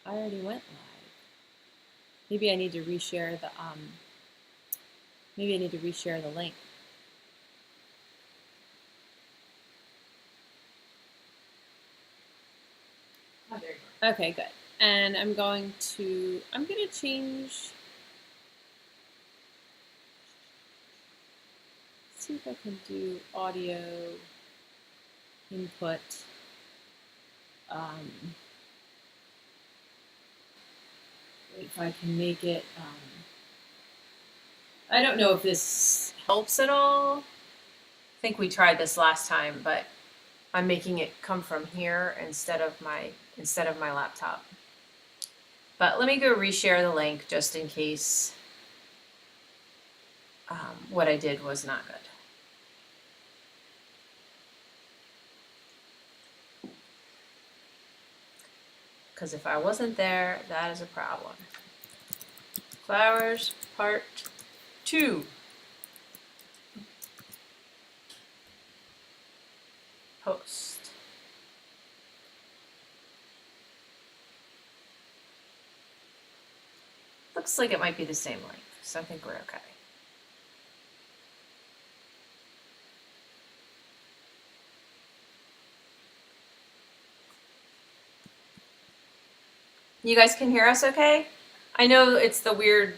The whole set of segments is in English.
I already went live. Maybe I need to reshare the maybe I need to reshare the link. Oh, there you go. Okay, good. And I'm gonna change, see if I can do audio input. If I can make it, I don't know if this helps at all. I think we tried this last time, but I'm making it come from here instead of my laptop. But let me go reshare the link just in case what I did was not good. Because if I wasn't there, that is a problem. Flowers, part 2. Post. Looks like it might be the same length, so I think we're okay. You guys can hear us okay? I know it's the weird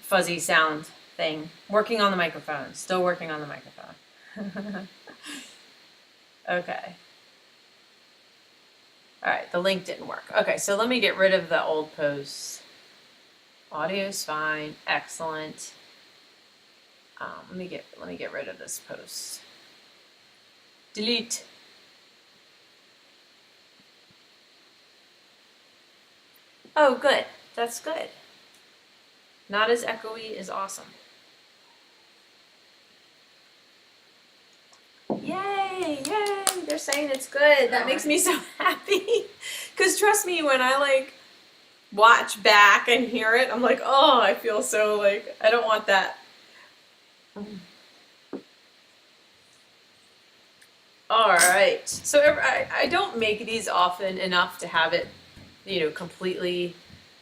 fuzzy sound thing. Working on the microphone. Still working on the microphone. Okay. All right, the link didn't work. Okay, so let me get rid of the old posts. Audio's fine. Excellent. Let me get rid of this post. Delete. Oh, good. That's good. Not as echoey is awesome. Yay! Yay! They're saying it's good. That makes me so happy. Because trust me, when I like watch back and hear it, I'm like, oh, I feel so like, I don't want that. All right. So I don't make these often enough to have it, completely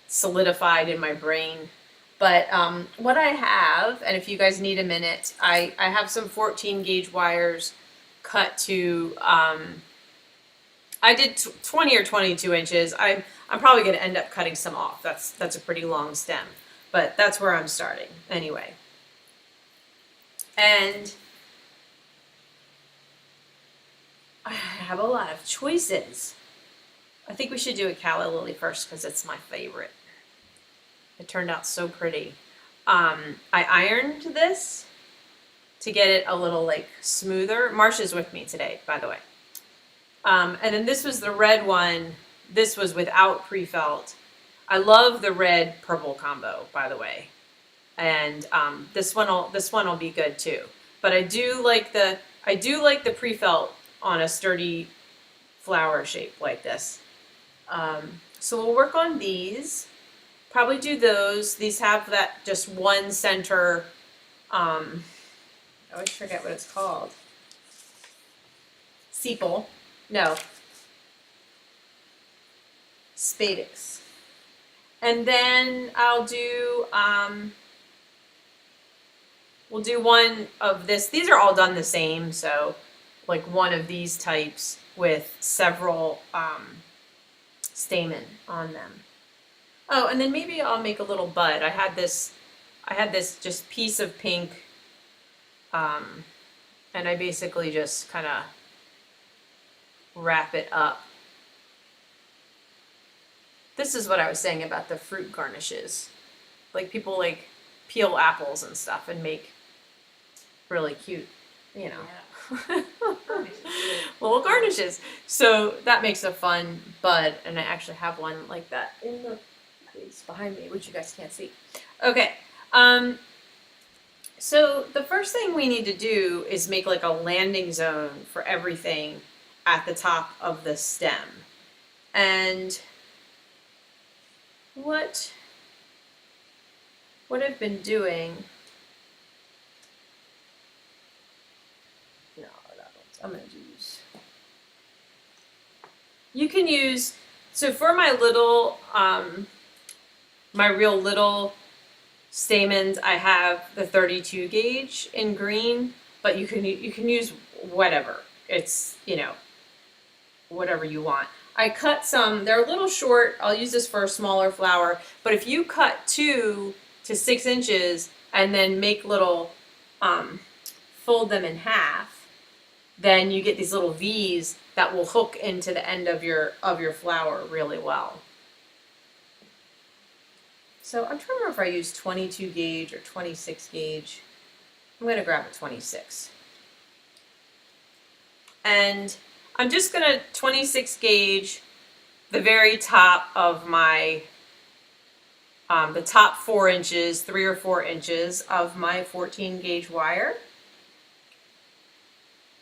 solidified in my brain. But what I have, and if you guys need a minute, I have some 14 gauge wires cut to, I did 20 or 22 inches. I'm probably going to end up cutting some off. That's a pretty long stem, but that's where I'm starting anyway. And I have a lot of choices. I think we should do a calla lily first because it's my favorite. It turned out so pretty. I ironed this to get it a little like smoother. Marsha's with me today, by the way. And then this was the red one. This was without pre-felt. I love the red purple combo, by the way. And this one will be good too. But I do like the pre-felt on a sturdy flower shape like this. So we'll work on these. Probably do those. These have that just one center. I always forget what it's called. Sepal. No. Spadix. And then I'll do, we'll do one of this. These are all done the same, so like one of these types with several stamen on them. Oh, and then maybe I'll make a little bud. I had this just piece of pink, and I basically just kind of wrap it up. This is what I was saying about the fruit garnishes. Like people like peel apples and stuff and make really cute, little garnishes. So that makes a fun bud, and I actually have one like that in the place behind me, which you guys can't see. Okay, so the first thing we need to do is make like a landing zone for everything at the top of the stem. And what I've been doing, no, I'm going to use, You can use, so for my little, my real little stamens, I have the 32 gauge in green, but you can use whatever. It's, whatever you want. I cut some, they're a little short, I'll use this for a smaller flower, but if you cut 2 to 6 inches and then make little, fold them in half, then you get these little V's that will hook into the end of your flower really well. So I'm trying to remember if I use 22 gauge or 26 gauge. I'm going to grab a 26. And I'm just going to 26 gauge the very top of my, the top 4 inches, 3 or 4 inches of my 14 gauge wire.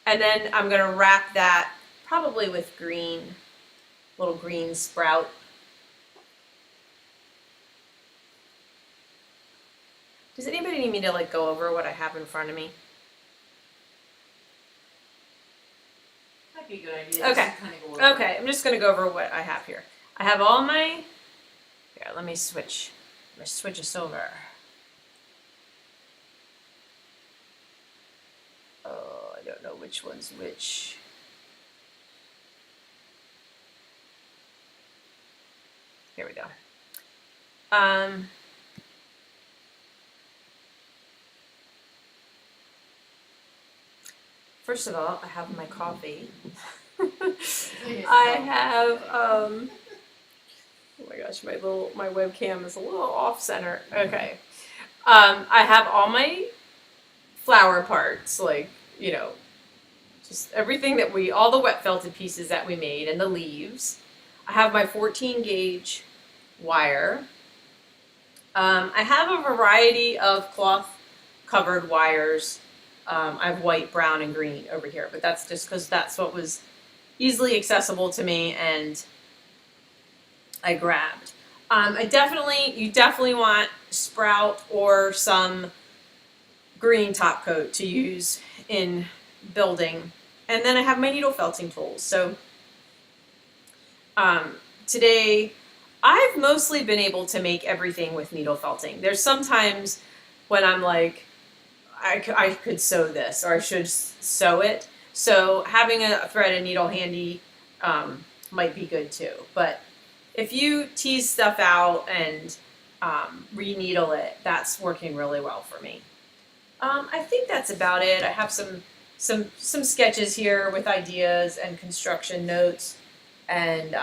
And then I'm going to wrap that probably with green, little green sprout. Does anybody need me to like go over what I have in front of me? Might be a good idea. Okay. Kind of go over. Okay, I'm just gonna go over what I have here. I have all my, here, let me switch this over. Oh, I don't know which one's which. Here we go. First of all, I have my coffee. I have, oh my gosh, my webcam is a little off center. Okay. I have all my flower parts, like, just everything that all the wet felted pieces that we made and the leaves. I have my 14 gauge wire. I have a variety of cloth covered wires. I have white, brown, and green over here, but that's just because that's what was easily accessible to me and I grabbed. You definitely want sprout or some green top coat to use in building. And then I have my needle felting tools. So today I've mostly been able to make everything with needle felting. There's sometimes when I'm like, I could sew this, or I should sew it. So having a thread and needle handy might be good too. But if you tease stuff out and re-needle it, that's working really well for me. I think that's about it. I have some sketches here with ideas and construction notes, and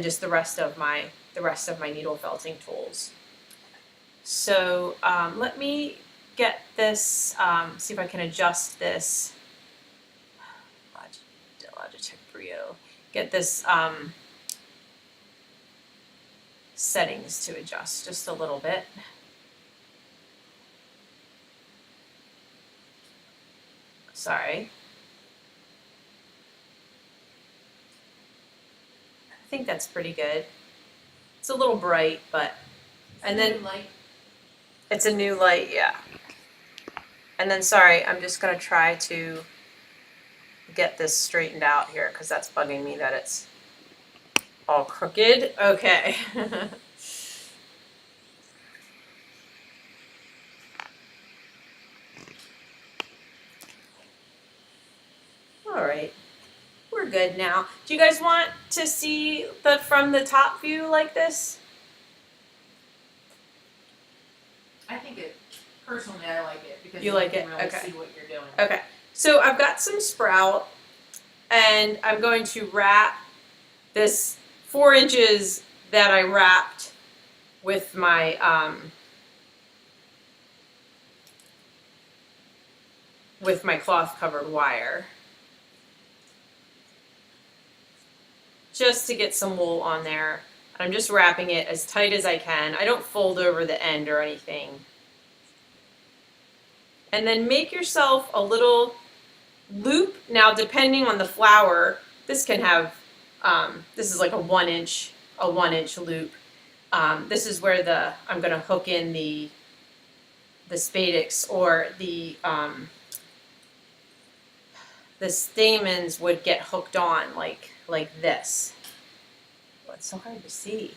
just the rest of my needle felting tools. So let me get this, see if I can adjust this, Logitech Brio, get this settings to adjust just a little bit. Sorry. I think that's pretty good. It's a little bright, but, and then light. It's a new light, yeah. And then, sorry, I'm just gonna try to get this straightened out here because that's bugging me that it's all crooked. Okay. All right, we're good now. Do you guys want to see from the top view like this? I think personally I like it because You you like can it? really Okay. see what you're doing. Okay, so I've got some sprout, and I'm going to wrap this 4 inches that I wrapped with my cloth covered wire, just to get some wool on there. I'm just wrapping it as tight as I can. I don't fold over the end or anything. And then make yourself a little loop. Now, depending on the flower, this can have, this is like a 1 inch loop. This is where I'm gonna hook in the spadix, or the stamens would get hooked on like this. it's so hard to see,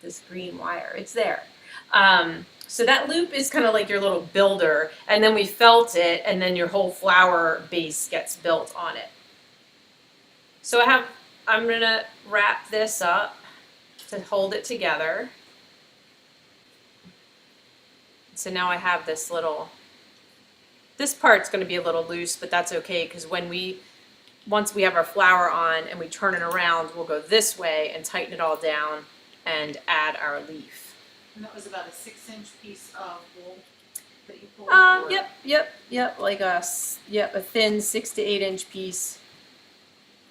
this green wire. It's there. So that loop is kind of like your little builder, and then we felt it, and then your whole flower base gets built on it. So I'm gonna wrap this up to hold it together. So now I have this part's gonna be a little loose, but that's okay, because once we have our flower on and we turn it around, we'll go this way and tighten it all down and add our leaf. And that was about a 6-inch piece of wool that you pulled? Or- Yep, like a thin 6 to 8 inch piece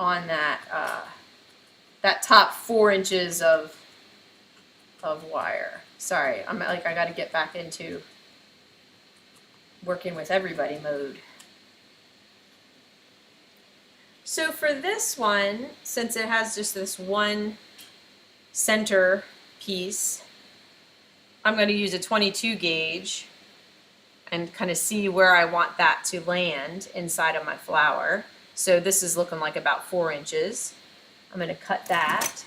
on that top 4 inches of wire. Sorry, I gotta get back into working with everybody mode. So for this one, since it has just this one center piece, I'm going to use a 22 gauge and kind of see where I want that to land inside of my flower. So this is looking like about 4 inches. I'm going to cut that.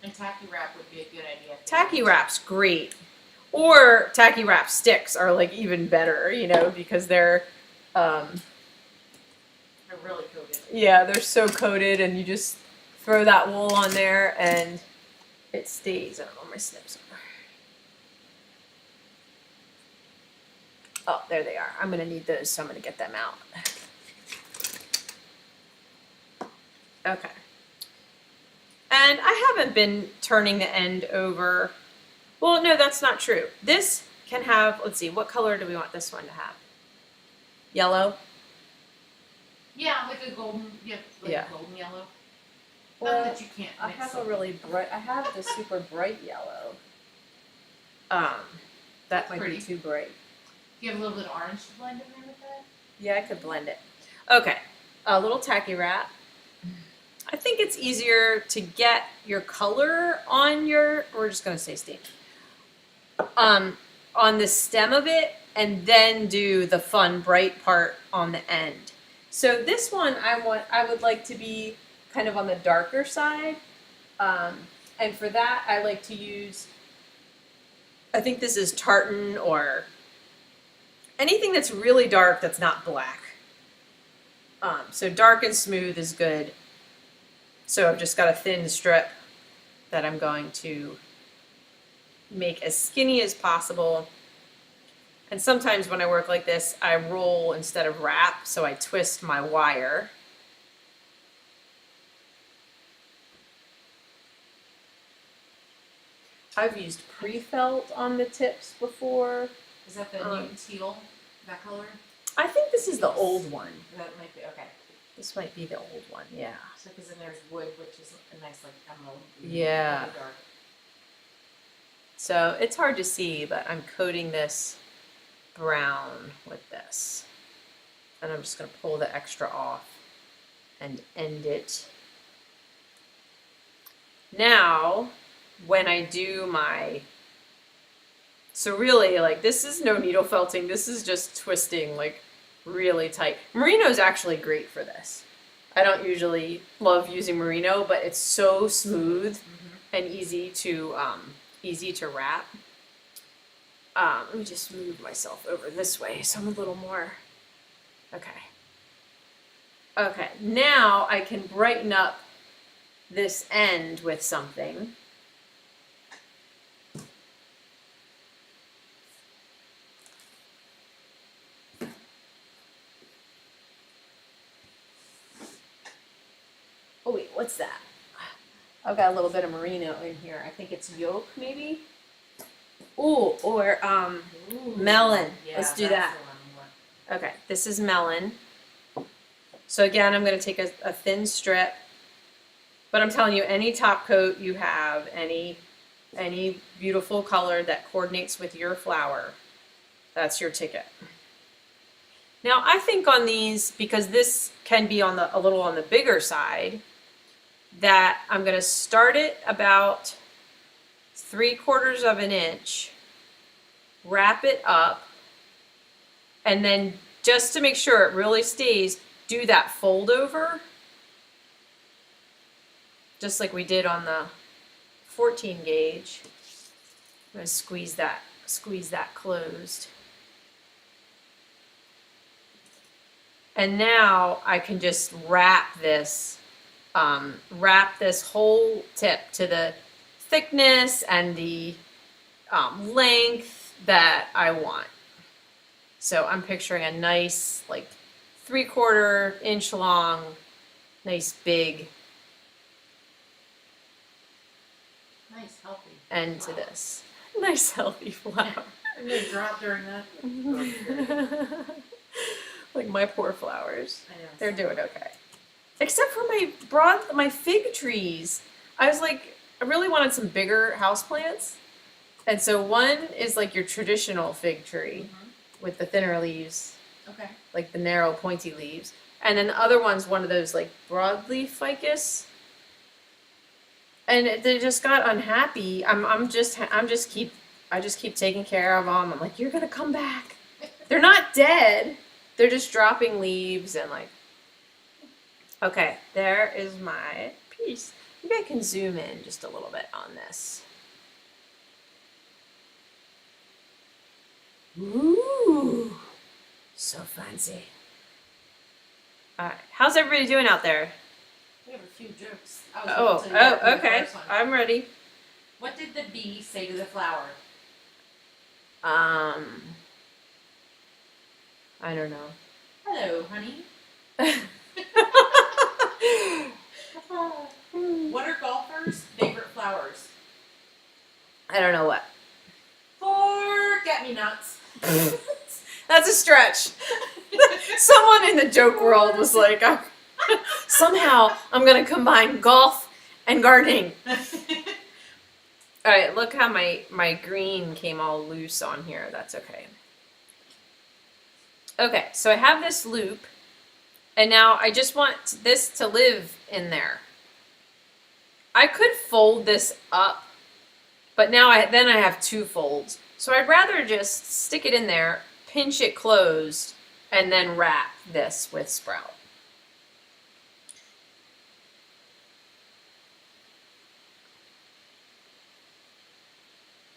And tacky wrap would be a good idea. Tacky wrap's great. Or tacky wrap sticks are like even better, because they're really coated. Yeah, they're so coated, and you just throw that wool on there and it stays. I don't know where my snips are. Oh, there they are. I'm going to need those, so I'm going to get them out. Okay. And I haven't been turning the end over. Well, no, that's not true. This can have, let's see, what color do we want this one to have? Yellow? Yeah, like a golden, golden yellow. Well, Not that you can't I mix have them. a really bright, I have the super bright yellow. That might Pretty. be too bright. Do you have a little bit of orange to blend in there with that? Yeah, I could blend it. Okay, a little tacky wrap. I think it's easier to get your color on we're just gonna say stem. On the stem of it, and then do the fun bright part on the end. So this one I would like to be kind of on the darker side. And for that I like to use, I think this is tartan or anything that's really dark that's not black. So dark and smooth is good. So I've just got a thin strip that I'm going to make as skinny as possible. And sometimes when I work like this, I roll instead of wrap, so I twist my wire. I've used pre-felt on the tips before. Is that the new teal, that color? I think this is the old one. That might be, okay. This might be the old one, yeah. So, because then there's wood, which is a nice, like, emerald green. Yeah. Really dark. So it's hard to see, but I'm coating this brown with this. And I'm just going to pull the extra off and end it. Now, when I do so really, like, this is no needle felting, this is just twisting, like, really tight. Merino is actually great for this. I don't usually love using merino, but it's so smooth and easy to wrap. Let me just move myself over this way so I'm a little more, okay. Okay, now I can brighten up this end with something. Oh wait, what's that? I've got a little bit of merino in here. I think it's yolk, maybe? Ooh, or melon. Yeah, Let's do that's that. the one we want. Okay, this is melon. So again, I'm going to take a thin strip. But I'm telling you, any top coat you have, any beautiful color that coordinates with your flower, that's your ticket. Now I think on these, because this can be on a little on the bigger side, that I'm going to start it about 3/4 of an inch, wrap it up, and then just to make sure it really stays, do that fold over just like we did on the 14 gauge. I'm gonna squeeze that closed. And now I can just wrap this whole tip to the thickness and the length that I want. So I'm picturing a nice, like 3/4 inch long, nice big Nice, healthy. end to this. Nice healthy flower. And they drop during that. Like my poor flowers. I know. They're doing okay. Except for my fig trees. I was like, I really wanted some bigger houseplants. And so one is like your traditional fig tree with the thinner leaves, Okay. like the narrow pointy leaves. And then the other one's one of those like broadleaf ficus. And they just got unhappy. I just keep taking care of them. I'm like, you're gonna come back. They're not dead. They're just dropping leaves and like. Okay, there is my piece. Maybe I can zoom in just a little bit on this. Ooh, so fancy. All right, how's everybody doing out there? We have a few jokes. Okay. I'm ready. What did the bee say to the flower? I don't know. Hello, honey. What are golfers' favorite flowers? I don't know what. Forget-me-nots. That's a stretch. Someone in the joke world was like, somehow I'm gonna combine golf and gardening. All right, look how my green came all loose on here. That's okay. Okay, so I have this loop, and now I just want this to live in there. I could fold this up, but now I have two folds. So I'd rather just stick it in there, pinch it closed, and then wrap this with sprout.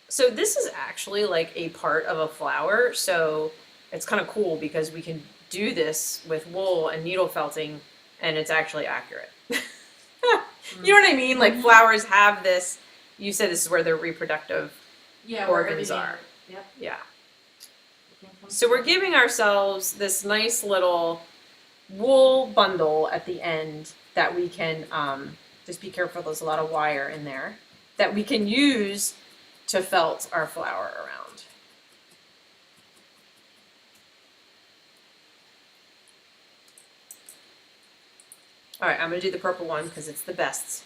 So this is actually like a part of a flower, so it's kind of cool because we can do this with wool and needle felting, and it's actually accurate. You know what I mean? Like flowers have this. You said this is where their reproductive organs are. Yep. Yeah. So we're giving ourselves this nice little wool bundle at the end that we can, just be careful, there's a lot of wire in there, that we can use to felt our flower around. All right, I'm gonna do the purple one because it's the best.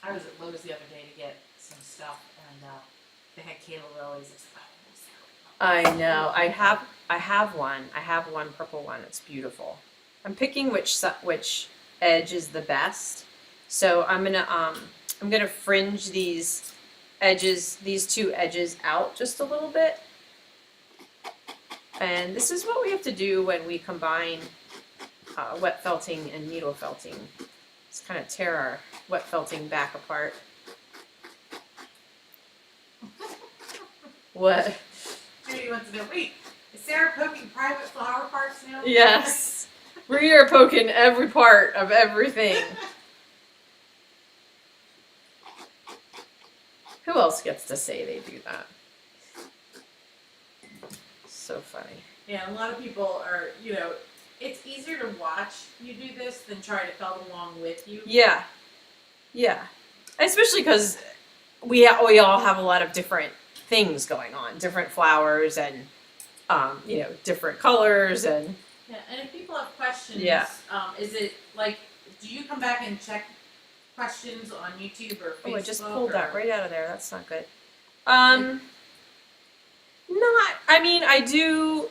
I was at Lowe's the other day to get some stuff, and they had calla lilies. It's I know. I have one purple one. It's beautiful. I'm picking which edge is the best. So I'm gonna fringe these two edges out just a little bit. And this is what we have to do when we combine wet felting and needle felting. Just kind of tear our wet felting back apart. What? Judy wants to know, wait, is Sarah poking private flower parts now? Yes. We are poking every part of everything. Who else gets to say they do that? So funny. Yeah, a lot of people are, it's easier to watch you do this than try to felt along with you. Yeah. Yeah. Especially because we all have a lot of different things going on, different flowers and, different colors and. Yeah, and if people have questions, is it like, do you come back and check questions on YouTube or Facebook? Oh, I just pulled that right out of there. That's not good. I do,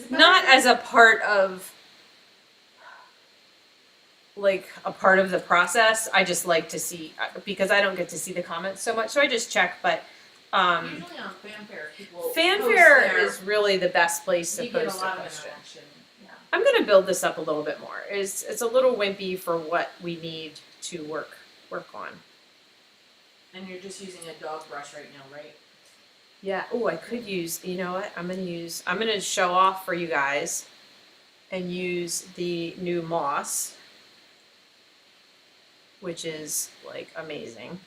not as a part of, like, a part of the process. I just like to see, because I don't get to see the comments so much, so I just check, but, usually on Fanfare, people Fanfare post is really the best place to you get post a lot a of question. interaction. Yeah. I'm going to build this up a little bit more. It's a little wimpy for what we need to work on. And you're just using a dog brush right now, right? Yeah. Oh, I could use, you know what? I'm going to show off for you guys and use the new moss, which is like amazing.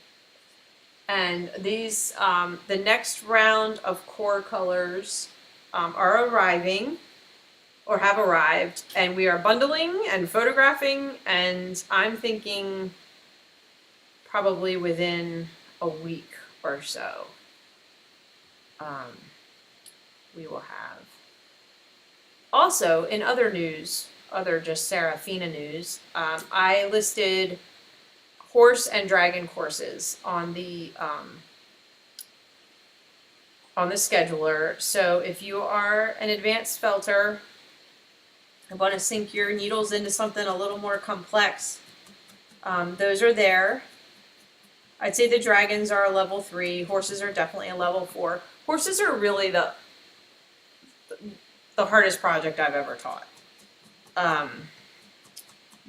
And these, the next round of core colors are arriving or have arrived, and we are bundling and photographing, and I'm thinking probably within a week or so, we will have. Also, in other news, other just Serafina news, I listed horse and dragon courses on the scheduler. So if you are an advanced felter and want to sink your needles into something a little more complex, those are there. I'd say the dragons are a level 3. Horses are definitely a level 4. Horses are really the hardest project I've ever taught.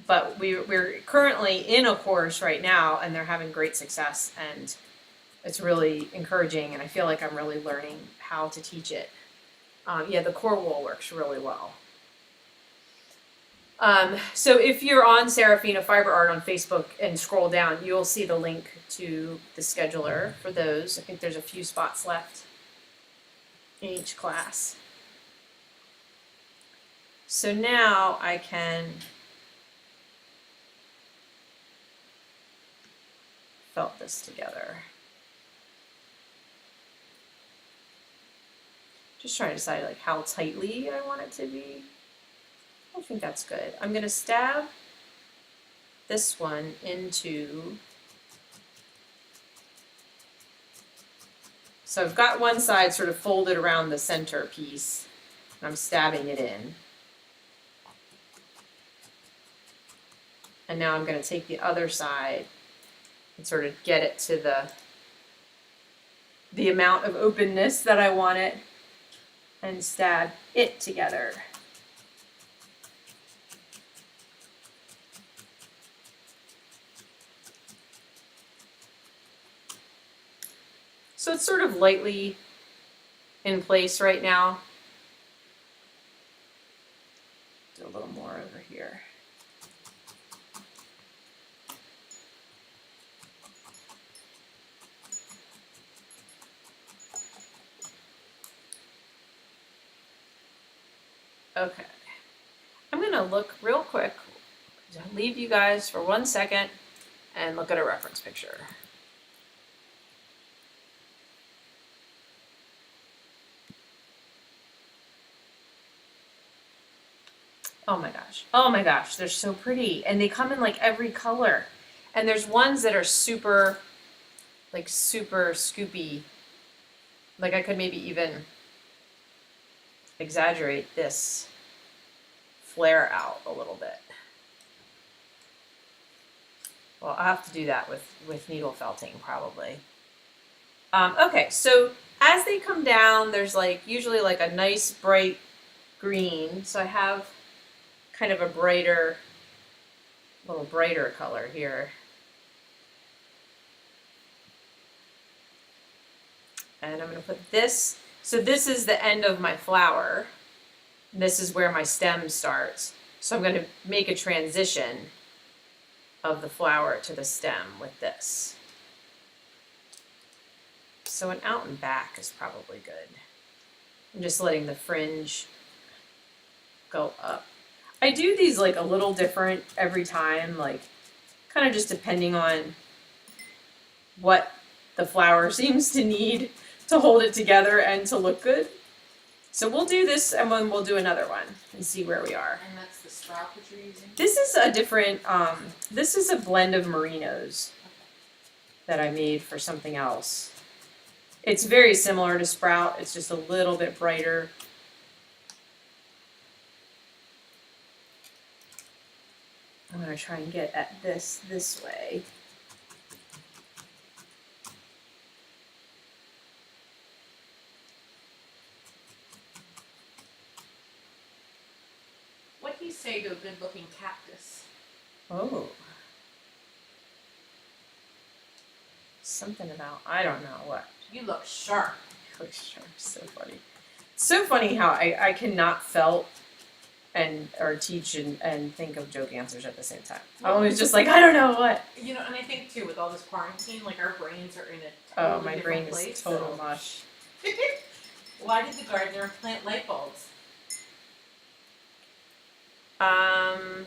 But we're currently in a course right now, and they're having great success, and it's really encouraging, and I feel like I'm really learning how to teach it. Yeah, the core wool works really well. So if you're on Serafina Fiber Art on Facebook and scroll down, you'll see the link to the scheduler for those. I think there's a few spots left in each class. So now I can felt this together. Just trying to decide like how tightly I want it to be. I think that's good. I'm going to stab this one into, so I've got one side sort of folded around the center piece, and I'm stabbing it in. And now I'm going to take the other side and sort of get it to the amount of openness that I want it, and stab it together. So it's sort of lightly in place right now. Do a little more over here. Okay. I'm going to look real quick, leave you guys for 1 second, and look at a reference picture. Oh my gosh. Oh my gosh, they're so pretty. And they come in like every color. And there's ones that are super scoopy. Like I could maybe even exaggerate this flare out a little bit. Well, I'll have to do that with needle felting probably. Okay, so as they come down, there's like usually like a nice bright green. So I have kind of a little brighter color here. And I'm going to put this, so this is the end of my flower. This is where my stem starts. So I'm going to make a transition of the flower to the stem with this. So an out and back is probably good. I'm just letting the fringe go up. I do these like a little different every time, like kind of just depending on what the flower seems to need to hold it together and to look good. So we'll do this and then we'll do another one and see where we are. And that's the sprout that you're using? This is a different, this is a blend of merinos that I made for something else. It's very similar to sprout, it's just a little bit brighter. I'm going to try and get at this way. What cactus. Oh. Something about, I don't know what. You look sharp. Really sure. So funny. So funny how I cannot felt or teach and think of joke answers at the same time. I'm always just like, I don't know what. You know, and I think too, with all this quarantine, like our brains are in a Oh, totally my different brain place. is total mush. Why did the gardener plant light bulbs? I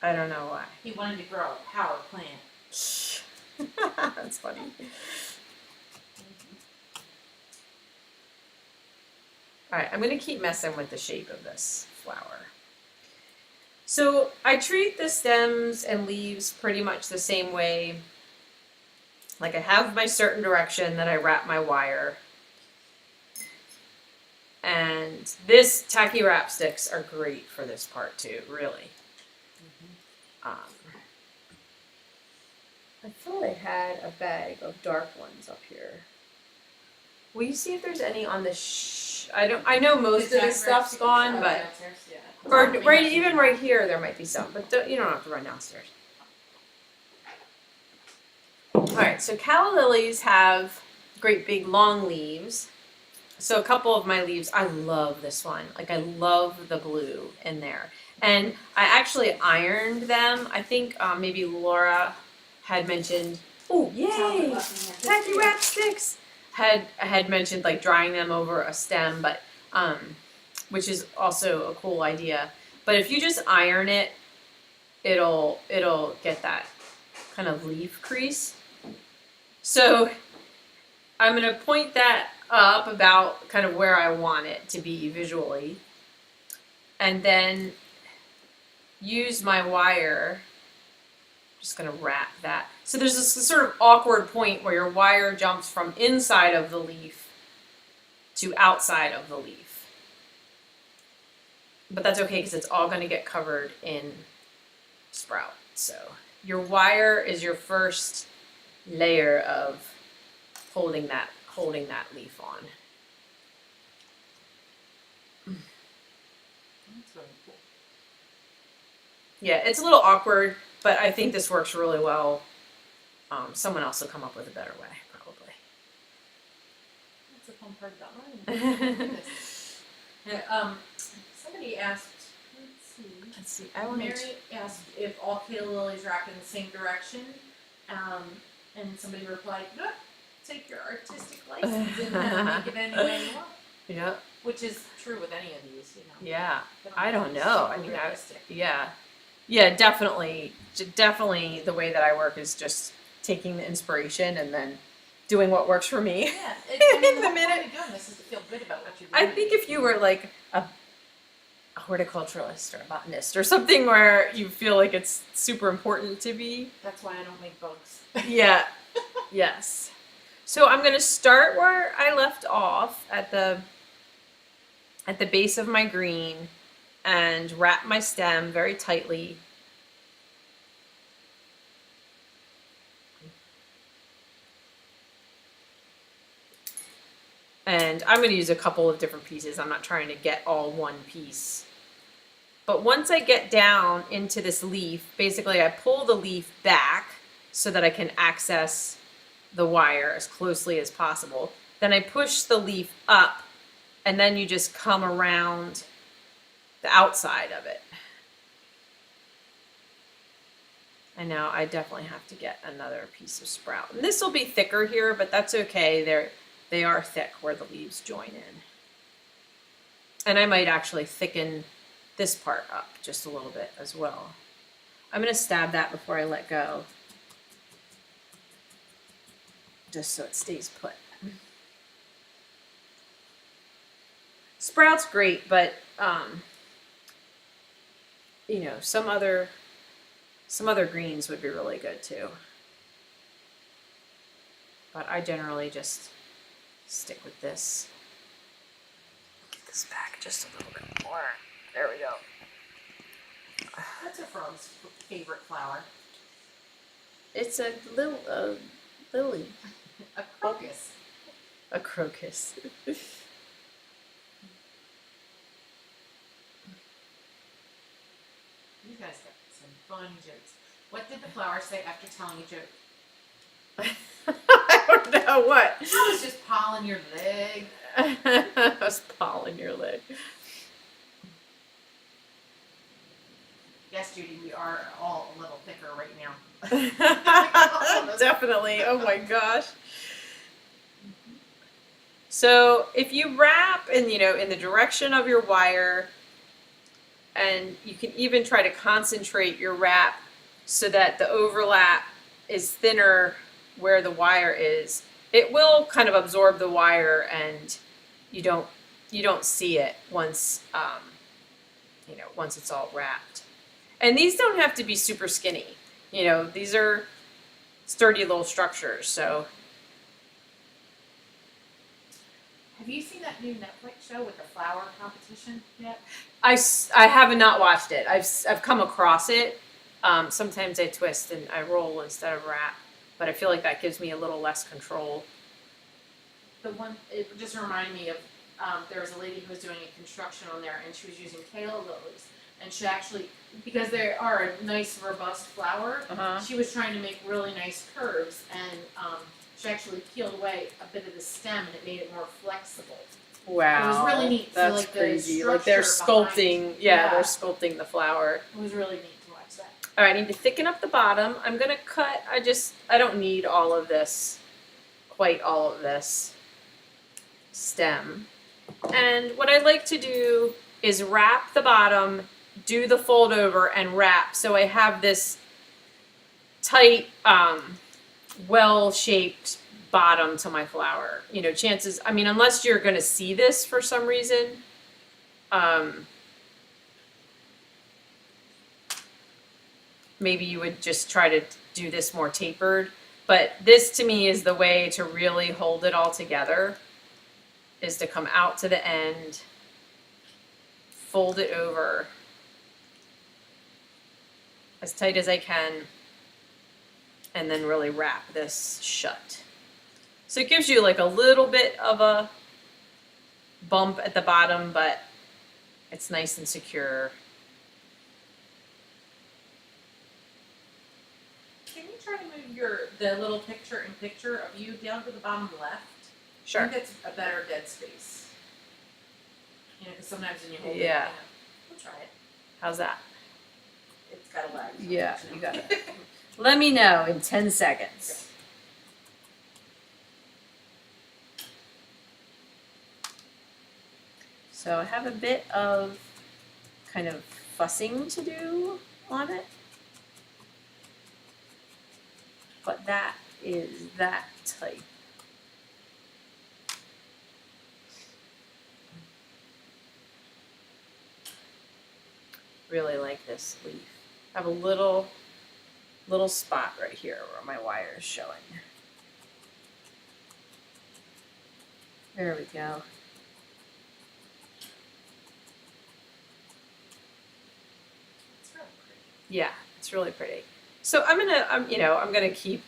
don't know why. He wanted to grow a power plant. That's funny. Alright, I'm going to keep messing with the shape of this flower. So I treat the stems and leaves pretty much the same way. Like I have my certain direction that I wrap my wire. And this tacky wrap sticks are great for this part too, really. I thought I had a bag of dark ones up here. Will you see if there's any on the I know most of this stuff's gone, but or even right here there might be some, but you don't have to run downstairs. All right, so calla lilies have great big long leaves. So a couple of my leaves, I love this one. Like I love the blue in there. And I actually ironed them. I think maybe Laura had mentioned, oh yay, tacky wrap sticks. Had mentioned like drying them over a stem, but which is also a cool idea. But if you just iron it, it'll get that kind of leaf crease. So I'm gonna point that up about kind of where I want it to be visually, and then use my wire. Just gonna wrap that. So there's this sort of awkward point where your wire jumps from inside of the leaf to outside of the leaf. But that's okay because it's all gonna get covered in sprout. So your wire is your first layer of holding that leaf on. That's really cool. Yeah, it's a little awkward, but I think this works really well. Someone else will come up with a better way, probably. That's the fun part about learning. Somebody asked, Let's see. I want Mary asked if all calla lilies wrap in the same direction, and somebody replied, "No, take your artistic license and make it any way you want." Yeah. Which is true with any of these, you know. Yeah. They I don't know. I mean, realistic. yeah, definitely the way that I work is just taking the inspiration and then doing what works for me. Yeah, In the the minute. point of doing this is to feel good about what you're doing. I think if you were like a horticulturalist or a botanist or something where you feel like it's super important to be. That's why I don't make bugs. Yeah. Yes. So I'm going to start where I left off at the base of my green and wrap my stem very tightly. And I'm going to use a couple of different pieces. I'm not trying to get all one piece. But once I get down into this leaf, basically I pull the leaf back so that I can access the wire as closely as possible. Then I push the leaf up, and then you just come around the outside of it. And now I definitely have to get another piece of sprout. And this will be thicker here, but that's okay. They are thick where the leaves join in. And I might actually thicken this part up just a little bit as well. I'm going to stab that before I let go, just so it stays put. Sprout's great, but you know, some other greens would be really good too. But I generally just stick with this. Get this back just a little bit more. There we go. What's a frog's favorite flower? It's a little lily. A crocus. A crocus. gonna start some funny jokes. What did the flower say after telling a joke? I don't know what. I was just pawing your leg. I was pawing your leg. Yes, Judy, we are all a little thicker right now. Definitely. Oh my gosh. So if you wrap in, in the direction of your wire, and you can even try to concentrate your wrap so that the overlap is thinner where the wire is, it will kind of absorb the wire, and you don't see it once once it's all wrapped. And these don't have to be super skinny. These are sturdy little structures. So have you seen that new Netflix show with the flower competition yet? I have not watched it. I've come across it. Sometimes I twist and I roll instead of wrap, but I feel like that gives me a little less control. It just reminded me of, there was a lady who was doing a construction on there, and she was using calla lilies. And she actually, because they are a nice robust flower, she was trying to make really nice curves, and she actually peeled away a bit of the stem, and it made it more flexible. Wow, it was really neat. That's so, crazy. Like they're sculpting, they're sculpting the flower. It was really neat to watch that. All right, I need to thicken up the bottom. I'm gonna cut. I don't need all of this, quite all of this stem. And what I like to do is wrap the bottom, do the fold over, and wrap. So I have this tight, well-shaped bottom to my flower. Chances, unless you're going to see this for some reason, maybe you would just try to do this more tapered. But this to me is the way to really hold it all together, is to come out to the end, fold it over as tight as I can, and then really wrap this shut. So it gives you like a little bit of a bump at the bottom, but it's nice and secure. Can you try to move the little picture of you down to the bottom left? Sure. I think that's a better dead space. Because sometimes when you hold Yeah. it, we'll try it. How's that? It's got a lag. Yeah, you got it. Let me know in 10 seconds. So I have a bit of kind of fussing to do on it. But that is that type. Really like this leaf. I have a little spot right here where my wire is showing. There we go. It's really pretty. Yeah, it's really pretty. So I'm gonna keep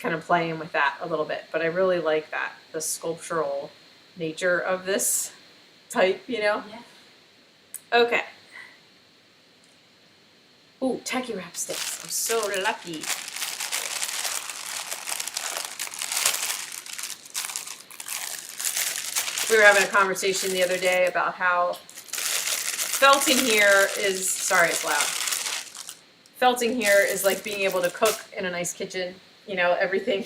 kind of playing with that a little bit, but I really like the sculptural nature of this type, Yeah. Okay. Ooh, tacky wrap sticks. I'm so lucky. We were having a conversation the other day about how felting here is, sorry it's loud. Felting here is like being able to cook in a nice kitchen. Everything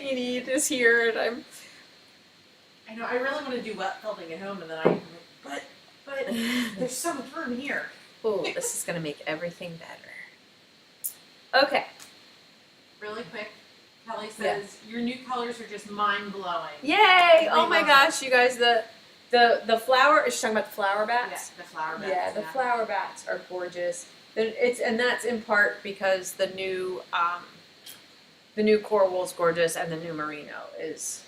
you need is here, and I know, I really want to do wet felting at home, and then I'm like, but there's so much room here. oh, this is gonna make everything better. Okay. Really quick, Kelly says, your new colors are just mind-blowing. Yay! Oh my love gosh, you guys, the flower, is she talking about the flower bats? Yeah, the flower bats. Yeah, the flower bats are gorgeous. And that's in part because the new coral wool's gorgeous, and the new merino is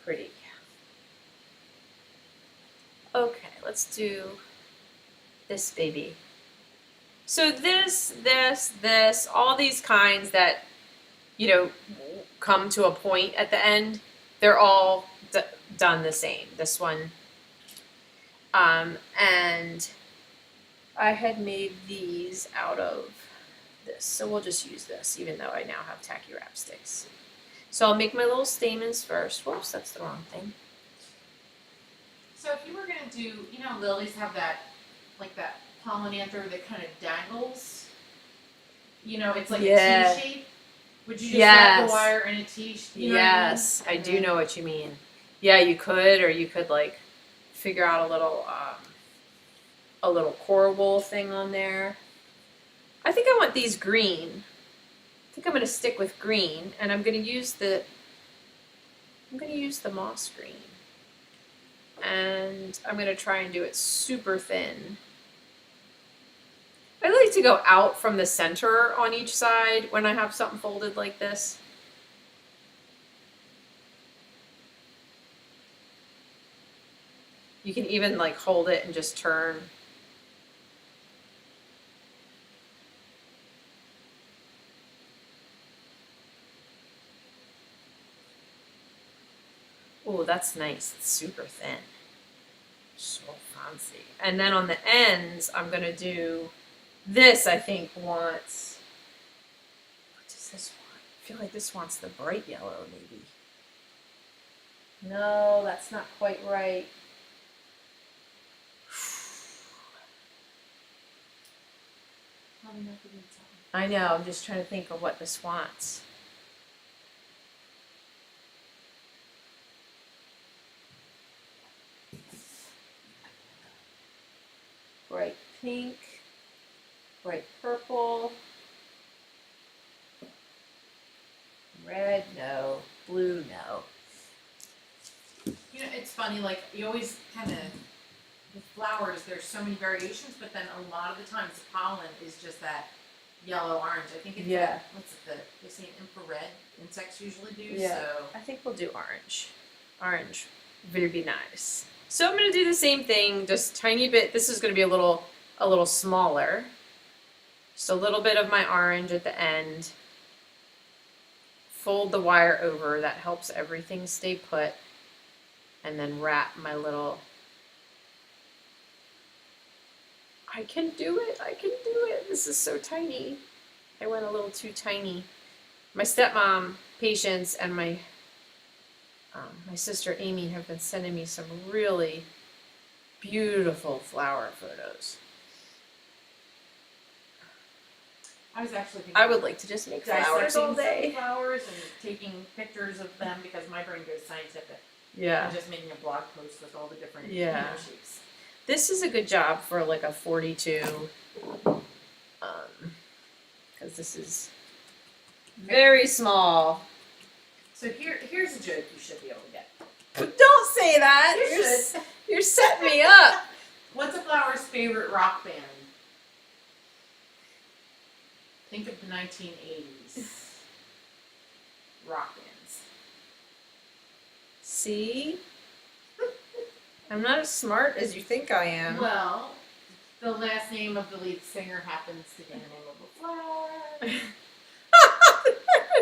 pretty. Okay, let's do this baby. So this, all these kinds that, come to a point at the end, they're all done the same. This one, and I had made these out of this, so we'll just use this, even though I now have tacky wrap sticks. So I'll make my little stamens first. Whoops, that's the wrong thing. So if you were gonna do, you know, lilies have that, like that pollinanther that kind of dangles. You know, it's like Yeah. a T shape. Would you just wrap the wire in a T? You know Yes, what I mean? I do know what you mean. Yeah, you could, or you could like figure out a little coral wool thing on there. I think I want these green. I think I'm gonna stick with green, and I'm gonna use the moss green, and I'm gonna try and do it super thin. I like to go out from the center on each side when I have something folded like this. You can even like hold it and just turn. Oh, that's nice. It's super thin. So fancy. And then on the ends, I'm gonna do this. I think wants. What does this want? I feel like this wants the bright yellow, maybe. No, that's not quite right. I know. I'm just trying to think of what this wants. Bright pink, bright purple, red, no, blue, no. You know, it's funny, like, you always kind of, with flowers, there's so many variations, but then a lot of the times the pollen is just that yellow-orange. I think it's that, what's it, they say infrared insects usually do, so. I think we'll do orange. Orange, very nice. So I'm gonna do the same thing, just tiny bit. This is gonna be a little smaller. Just a little bit of my orange at the end. Fold the wire over, that helps everything stay put. And then wrap my little, I can do it, This is so tiny. I went a little too tiny. My stepmom, Patience, and my sister Amy have been sending me some really beautiful flower photos. I was actually thinking I would like to just make flowers all day. Flowers and taking pictures of them because my brain goes scientific. Yeah. And just making a blog post with all the different shapes. This is a good job for like a 42, because this is very small. So here's a joke you should be able to get. Don't say that. You're setting me up. What's a flower's favorite rock band? Think of the 1980s rock bands. See? I'm not as smart as you think I am. Well, the last name of the lead singer happens to be the name of a flower.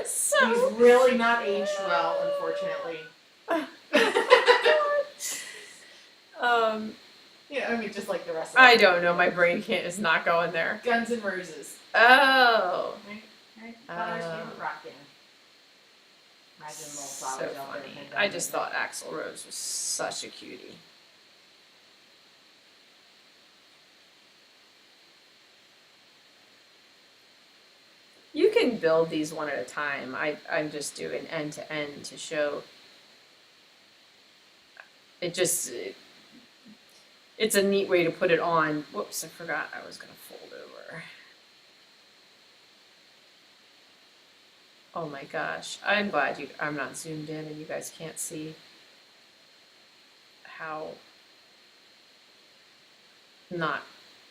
He's really not aged well, unfortunately. Yeah, I mean, just like the rest of I don't know. My brain is not going there. Guns N' Roses. Oh. Right? Flowers favorite rock band. Imagine little flowers So out there. funny. I just thought Axl Rose was such a cutie. You can build these one at a time. I'm just doing end to end to show. It's a neat way to put it on. Whoops, I forgot I was going to fold over. Oh my gosh. I'm glad I'm not zoomed in and you guys can't see how not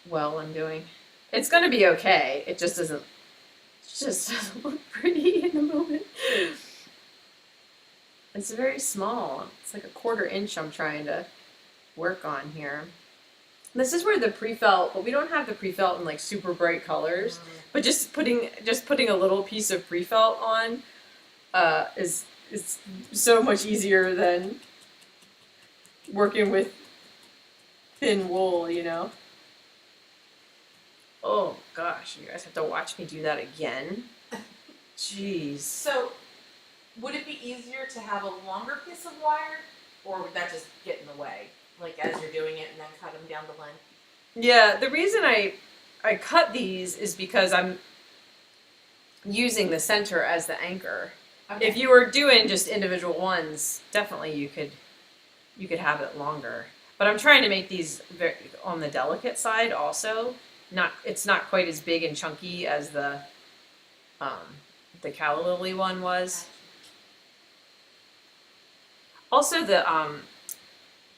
well I'm doing. It's going to be okay. It just doesn't look pretty in the moment. It's very small. It's like a 1/4 inch I'm trying to work on here. This is where the pre-felt, but we don't have the pre-felt in like super bright colors. But just putting a little piece of pre-felt on is so much easier than working with thin wool, you know. Oh gosh, you guys have to watch me do that again. Jeez. So, would it be easier to have a longer piece of wire, or would that just get in the way? Like as you're doing it and then cut them down the length? Yeah, the reason I cut these is because I'm using the center as the anchor. Okay. If you were doing just individual ones, definitely you could have it longer. But I'm trying to make these very, on the delicate side also. It's not quite as big and chunky as the calla lily one was. Also the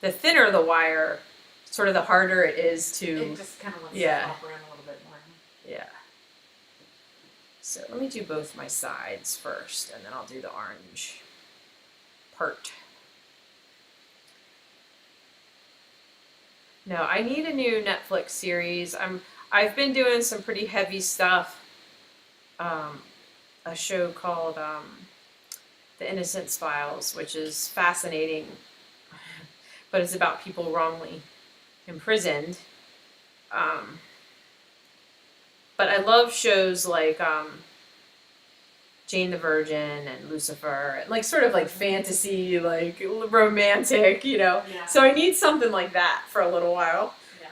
thinner the wire, sort of the harder it is to It just kind of lets it pop around a little bit more. yeah. So let me do both my sides first, and then I'll do the orange part. No, I need a new Netflix series. I've been doing some pretty heavy stuff. A show called The Innocence Files, which is fascinating, but it's about people wrongly imprisoned. But I love shows like Jane the Virgin and Lucifer, and like sort of like fantasy, like romantic, you know. Yeah. So I need something like that for a little while. Yeah.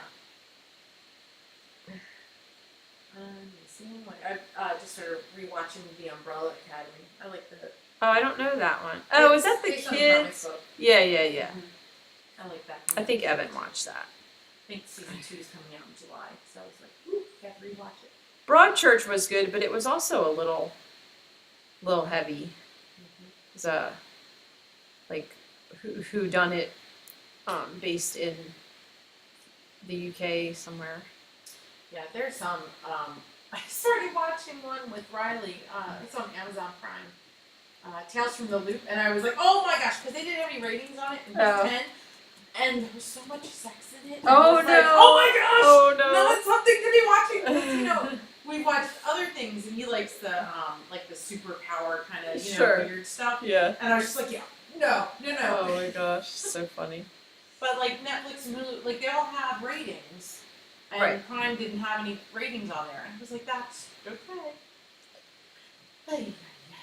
I just started rewatching The Umbrella Academy. I like the. Oh, I don't know that one. Oh, is that the based on a comic kids? book. Yeah, yeah, yeah. Mm-hmm. I like that. I think Evan watched that. I think season 2 is coming out in July, so I was like, ooh, got to rewatch it. Broadchurch was good, but it was also a little heavy. It was a like who done it, based in the UK somewhere. Yeah, there's some. I started watching one with Riley. It's on Amazon Prime. Tales from the Loop, and I was like, oh my gosh, because they didn't have any ratings on it, and it was 10, and there was so much sex in it. Oh like, no! Oh my gosh! Oh no! No, it's something to be watching. You know, we watched other things, and he likes the like the superpower kind of weird stuff. Yeah. And I was just like, yeah, no. Oh my gosh, so funny. But like Netflix and Hulu, like they all have ratings, and Right. Prime didn't have any ratings on there. And I was like, that's okay.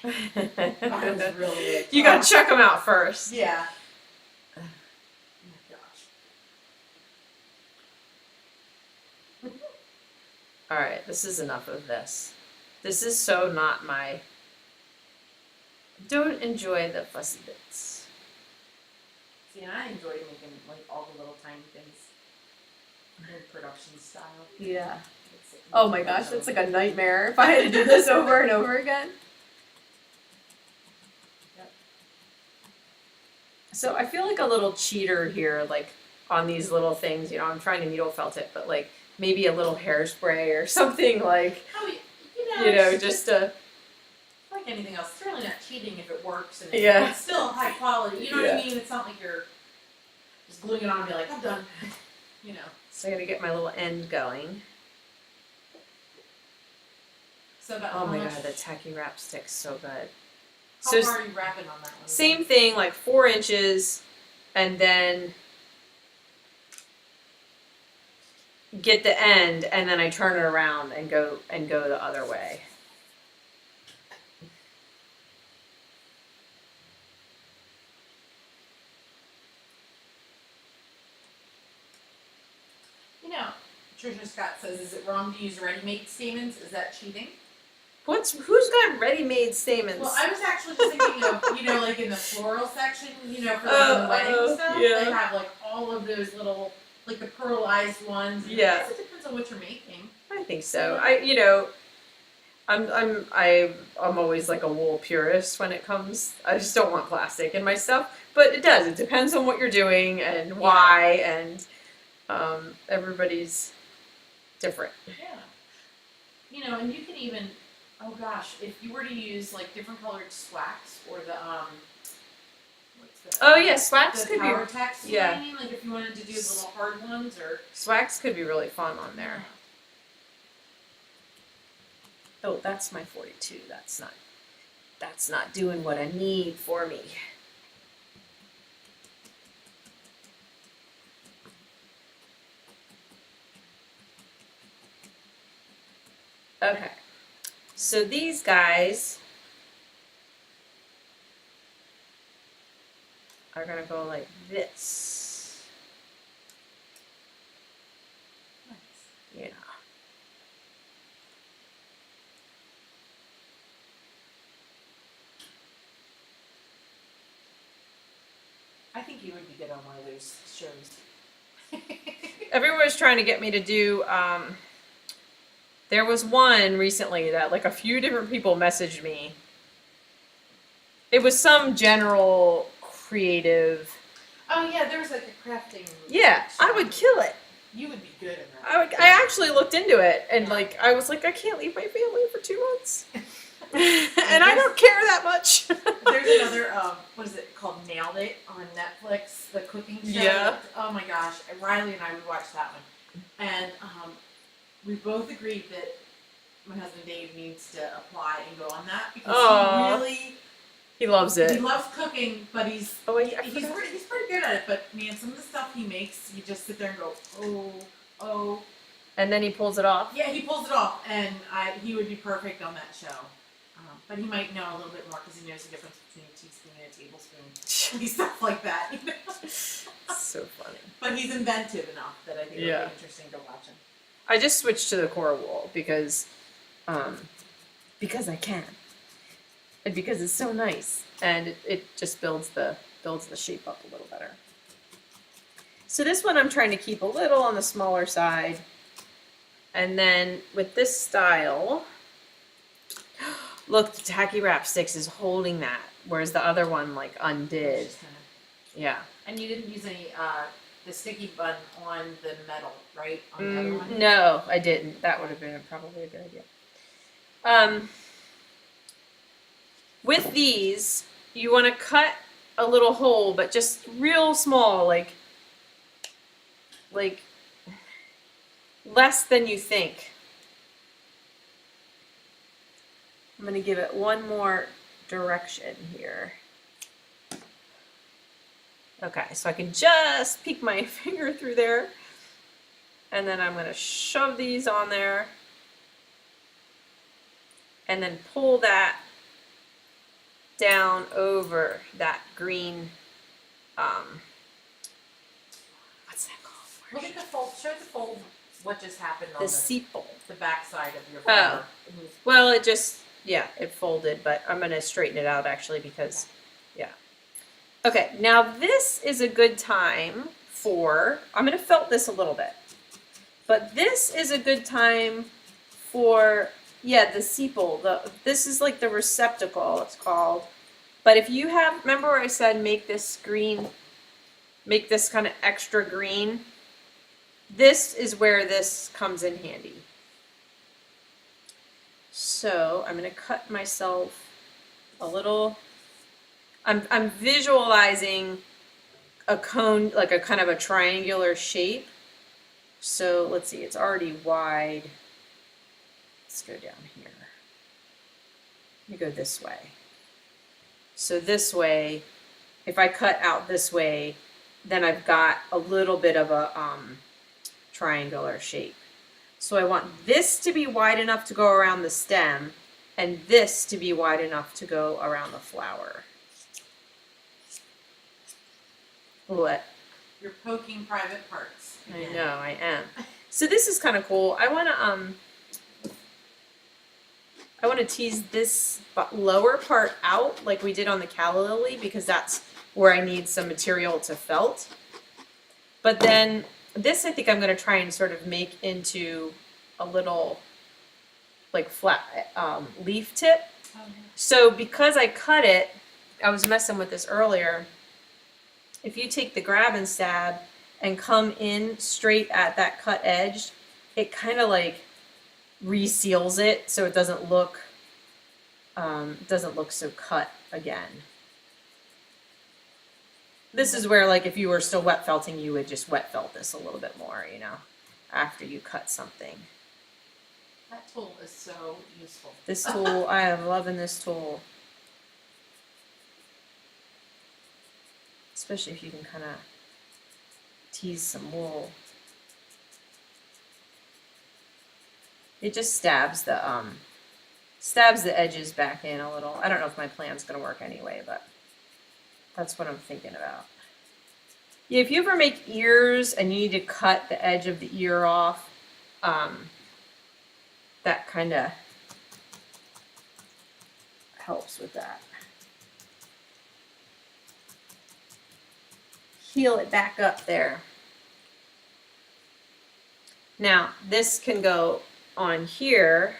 I was really You gotta check them out first. Yeah. Oh my gosh. Alright, this is enough of this. This is so not my... Don't enjoy the fussy bits. See, and I enjoyed making like all the little tiny things in production style. Yeah. Oh my gosh, that's like a nightmare if I had to do this over and over again. Yep. So I feel like a little cheater here, like on these little things, you know, I'm trying to needle felt it, but like maybe a little hairspray or something like, Oh, you just like anything else. It's really not cheating if it works and Yeah. it's still high quality. You know what Yeah. I mean? It's not like you're just gluing it on and be like, I'm done. You know. So I gotta get my little end going. So about Oh how my much, god, the tacky wrap stick's so good. how So far are you wrapping on that one? same thing, like 4 inches, and then get the end, and then I turn it around and go the other way. You know, Trisha Scott says, is it wrong to use ready-made stamens? Is that cheating? Who's got ready-made stamens? Well, I was actually just thinking of, like in the floral section, for like the wedding stuff, yeah. they have like all of those little, like the pearlized ones. And Yeah. I guess it depends on what you're making. I think so. I'm always like a wool purist when it comes. I just don't want plastic in my stuff, but it does. It depends on what you're doing and why, and everybody's different. Yeah. And you can even, oh gosh, if you were to use like different colored swax or the what's the Oh yeah, swax the could be. power text, yeah. You know what I mean? Like if you wanted to do little hard ones or Swax could be really fun on there. Oh, that's my 42. That's not doing what I need for me. Okay. So these guys are gonna go like this. Yeah. I think you would be good on one of those shows. Everyone's trying to get me to do, there was one recently that like a few different people messaged me. It was some general creative. Oh yeah, there was like a crafting. Yeah, I show. would kill it. You would be good in that. I actually looked into it and like I was like, I can't leave my family for 2 months. And I don't care that much. There's another, what is it called? Nailed It on Netflix, the cooking show. Yeah. Oh my gosh, Riley and I would watch that one, and we both agreed that my husband Dave needs to apply and go on that because He loves he it. loves cooking, but he's forgot. pretty good at it. But man, some of the stuff he makes, you just sit there and go, oh. And then he pulls it off. Yeah, he pulls it off, and he would be perfect on that show. But he might know a little bit more because he knows the difference between a teaspoon and a tablespoon. And stuff like that. You know? So funny. But he's inventive enough that I think it would be interesting to watch him. I just switched to the coral wool because I can. And because it's so nice. And it just builds the shape up a little better. So this one I'm trying to keep a little on the smaller side. And then with this style, look, the tacky wrap sticks is holding that, whereas the other one like undid. Yeah. And you didn't use any the sticky bun on the metal, right? On the other one? No, I didn't. That would have been probably a good idea. With these, you want to cut a little hole, but just real small, like less than you think. I'm going to give it one more direction here. Okay, so I can just peek my finger through there. And then I'm going to shove these on there. And then pull that down over that green, what's that called? Look at the fold. Show the fold. What just happened on The sepal. the back side of your flower. Oh, well, it just, yeah, it folded, but I'm going to straighten it out actually because, yeah. Okay, now this is a good time for, I'm going to felt this a little bit, but this is a good time for, yeah, the sepal. This is like the receptacle, it's called. But if you have, remember where I said make this green, make this kind of extra green? This is where this comes in handy. So I'm going to cut myself a little, I'm visualizing a cone, like a kind of a triangular shape. So let's see, it's already wide. Let's go down here. Let me go this way. So this way, if I cut out this way, then I've got a little bit of a triangular shape. So I want this to be wide enough to go around the stem and this to be wide enough to go around the flower. What? You're poking private parts. I know, I am. So this is kind of cool. I want to tease this lower part out like we did on the calla lily because that's where I need some material to felt. But then this I think I'm going to try and sort of make into a little like flat leaf tip. Oh, yeah. So because I cut it, I was messing with this earlier. If you take the grab and stab and come in straight at that cut edge, it kind of like reseals it so it doesn't look so cut again. This is where, like, if you were still wet felting, you would just wet felt this a little bit more, you know, after you cut something. That tool is so useful. This tool, I am loving this tool. Especially if you can kind of tease some wool. It just stabs the edges back in a little. I don't know if my plan's gonna work anyway, but that's what I'm thinking about. Yeah, if you ever make ears and you need to cut the edge of the ear off, that kind of helps with that. Heel it back up there. Now, this can go on here,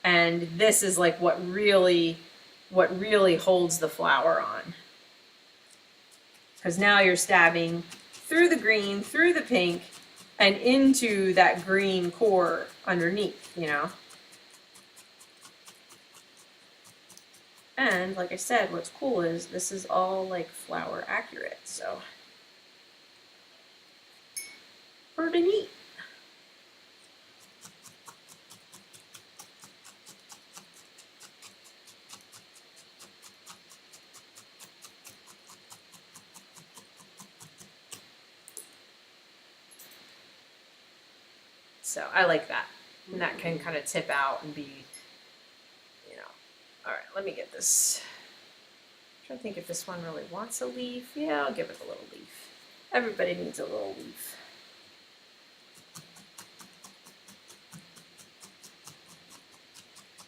and this is like what really holds the flower on. Because now you're stabbing through the green, through the pink, and into that green core underneath, you know? And like I said, what's cool is this is all like flower accurate, so pretty neat. So I like that. And that can kind of tip out and be, you know. All right, let me get this. I'm trying to think if this one really wants a leaf. Yeah, I'll give it a little leaf. Everybody needs a little leaf.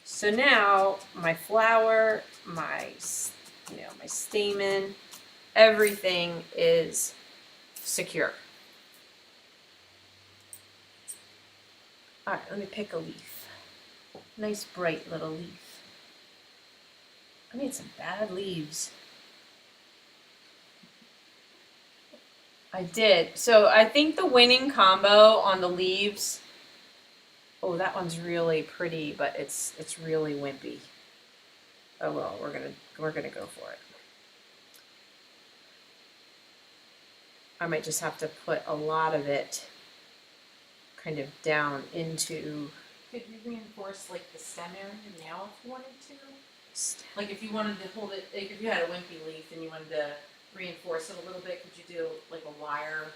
So now my flower, my stamen, everything is secure. All right, let me pick a leaf. Nice bright little leaf. I made some bad leaves. I did. So I think the winning combo on the leaves. Oh, that one's really pretty, but it's really wimpy. Oh well, we're gonna go for it. I might just have to put a lot of it kind of down into. Could you reinforce like the stem area now if you wanted to? Like if you wanted to hold it, like if you had a wimpy leaf and you wanted to reinforce it a little bit, could you do like a wire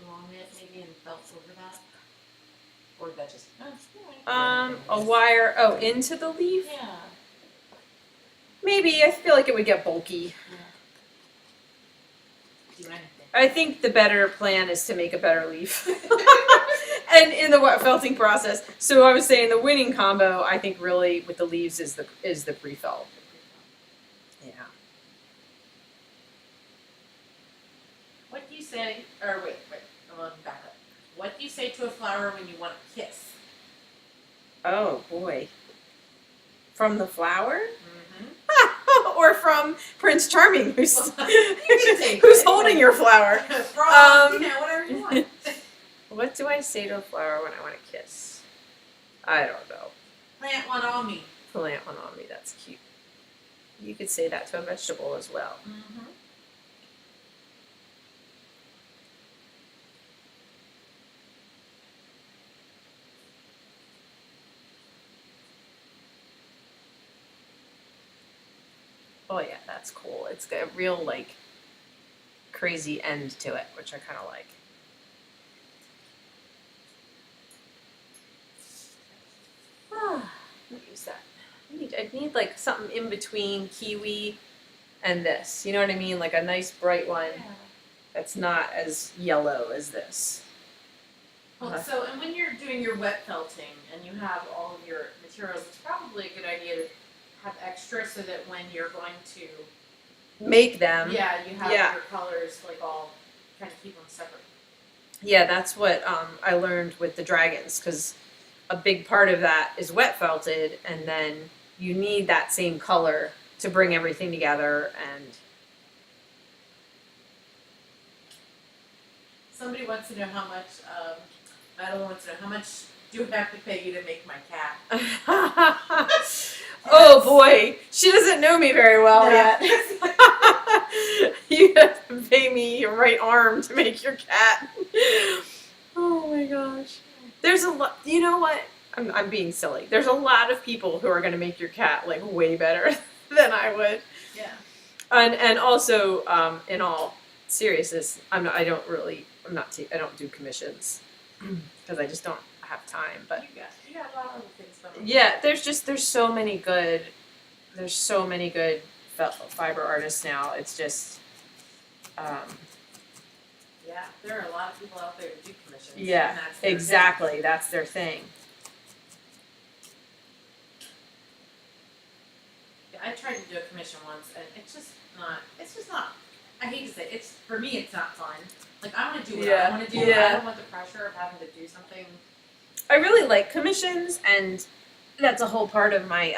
along it maybe and felt over that? Or that just A wire into the leaf? Yeah. Maybe. I feel like it would get bulky. Yeah. Do anything. I think the better plan is to make a better leaf. And in the wet felting process. So I was saying the winning combo, I think really with the leaves is the pre-felt. Yeah. What do you say, or wait, I'm gonna back up. What do you say to a flower when you want to kiss? Oh boy. From the flower? Mm-hmm. Or from Prince Charming, who's say who's holding your flower. Whatever you want. What do I say to a flower when I want to kiss? I don't know. Plant one on me. Plant one on me, that's cute. You could say that to a vegetable as well. Mm-hmm. Oh yeah, that's cool. It's got a real like crazy end to it, which I kind of like. Let me use that. I need like something in between kiwi and this. You know what I mean? Like a nice bright one that's not as yellow as this. Well, so, and when you're doing your wet felting and you have all of your materials, it's probably a good idea to have extra so that when you're going to make them. you have your colors like all kind of keep them separate. Yeah, that's what I learned with the dragons, because a big part of that is wet felted, and then you need that same color to bring everything together. And somebody wants to know how much. Madeline wants to know how much do I have to pay you to make my cat. Oh boy, she doesn't know me very well yet. You have to pay me your right arm to make your cat. Oh my gosh. There's a lot, you know what? I'm being silly. There's a lot of people who are going to make your cat like way better than I would. Yeah. And also, in all seriousness, I don't really I don't do commissions because I just don't have time. But you got a lot of other things going. yeah, there's so many good fiber artists now. It's just Yeah, there are a lot of people out there who do commissions. yeah, And that's their exactly. thing. That's their thing. Yeah, I tried to do a commission once, and it's just not. I hate to say it's for me. It's not fun. Like I want to do what I want to do. Yeah. I don't want the pressure of having to do something. I really like commissions, and that's a whole part of my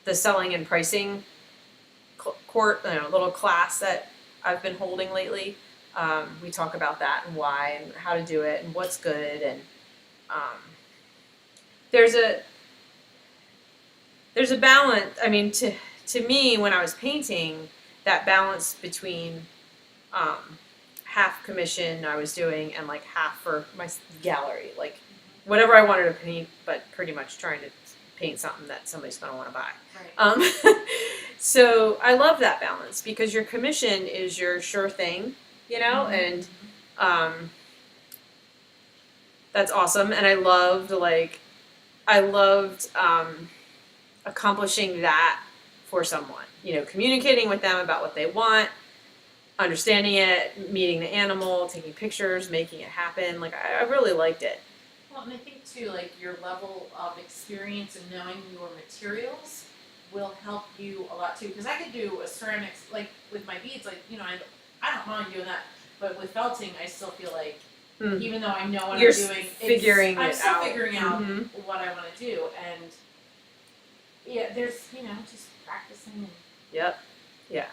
the selling and pricing little class that I've been holding lately. We talk about that and why and how to do it and what's good, and there's a balance. I mean, to me, when I was painting, that balance between half commission I was doing and like half for my gallery, like whatever I wanted to paint, but pretty much trying to paint something that somebody's going to want to buy. Right. So I love that balance because your commission is your sure thing, and that's awesome. And I loved accomplishing that for someone, communicating with them about what they want, understanding it, meeting the animal, taking pictures, making it happen. Like I really liked it. Well, and I think too, like your level of experience and knowing your materials will help you a lot too. Because I could do a ceramics, like with my beads, like I don't mind doing that. But with felting, I still feel like even though I know what You're I'm doing, I'm still out. figuring out what I want to do. And yeah, there's just practicing. And Yep. Yeah.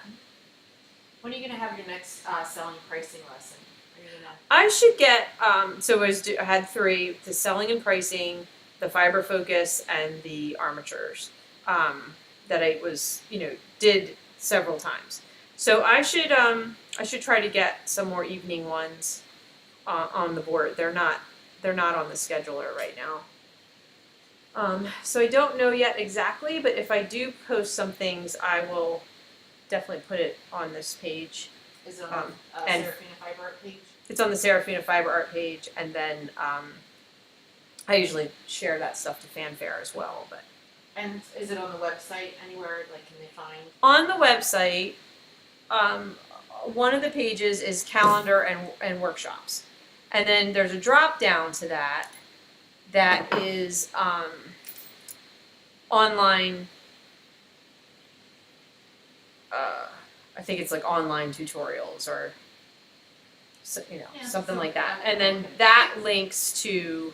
when are you gonna have your next selling pricing lesson? Are you gonna? I should get I had 3: the selling and pricing, the fiber focus, and the armatures that I was did several times. So I should try to get some more evening ones on the board. They're not on the scheduler right now. So I don't know yet exactly, but if I do post some things, I will definitely put it on this page. Is it on and Serafina Fiber Art page? It's on the Serafina Fiber Art page, and then I usually share that stuff to Fanfare as well. But And is it on the website anywhere? Like, can they find? on the website, one of the pages is calendar and workshops, and then there's a drop down to that is online. I think it's like online tutorials or something like that, and then that links to.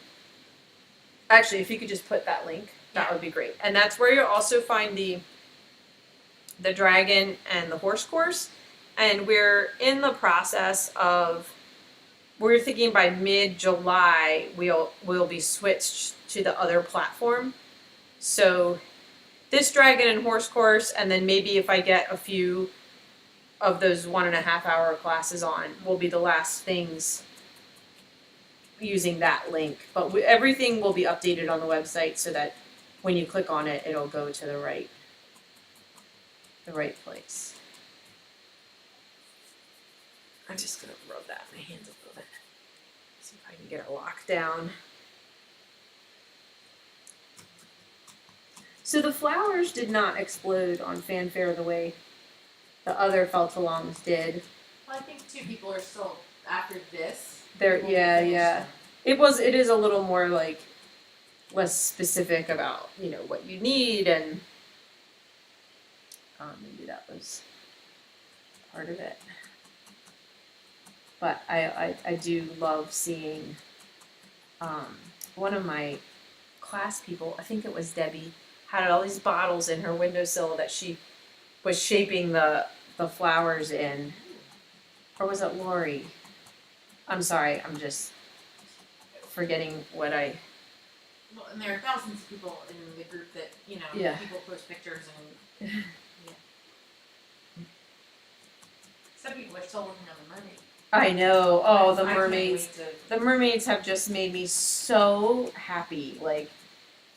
Actually, if you could just put that link, that would be great. And that's where you'll also find the dragon and the horse course. And we're in the process of, we're thinking by mid-July, we'll be switched to the other platform. So this dragon and horse course, and then maybe if I get a few of those 1.5 hour classes on, will be the last things using that link. But everything will be updated on the website so that when you click on it, it'll go to the right place. I'm just gonna rub that in my hands a little bit. See if I can get it locked down. So the flowers did not explode on Fanfare the way the other felt-alongs did. Well, I think people are still after this. Yeah. It is a little more like less specific about what you need, and maybe that was part of it. But I do love seeing one of my class people, I think it was Debbie, had all these bottles in her windowsill that she was shaping the flowers in. Or was it Lori? I'm sorry, I'm just forgetting what I. Well, and there are thousands of people in the group that people post pictures and some people are still working on the mermaid. I know. Oh, the I can't mermaids. wait to- The mermaids have just made me so happy. Like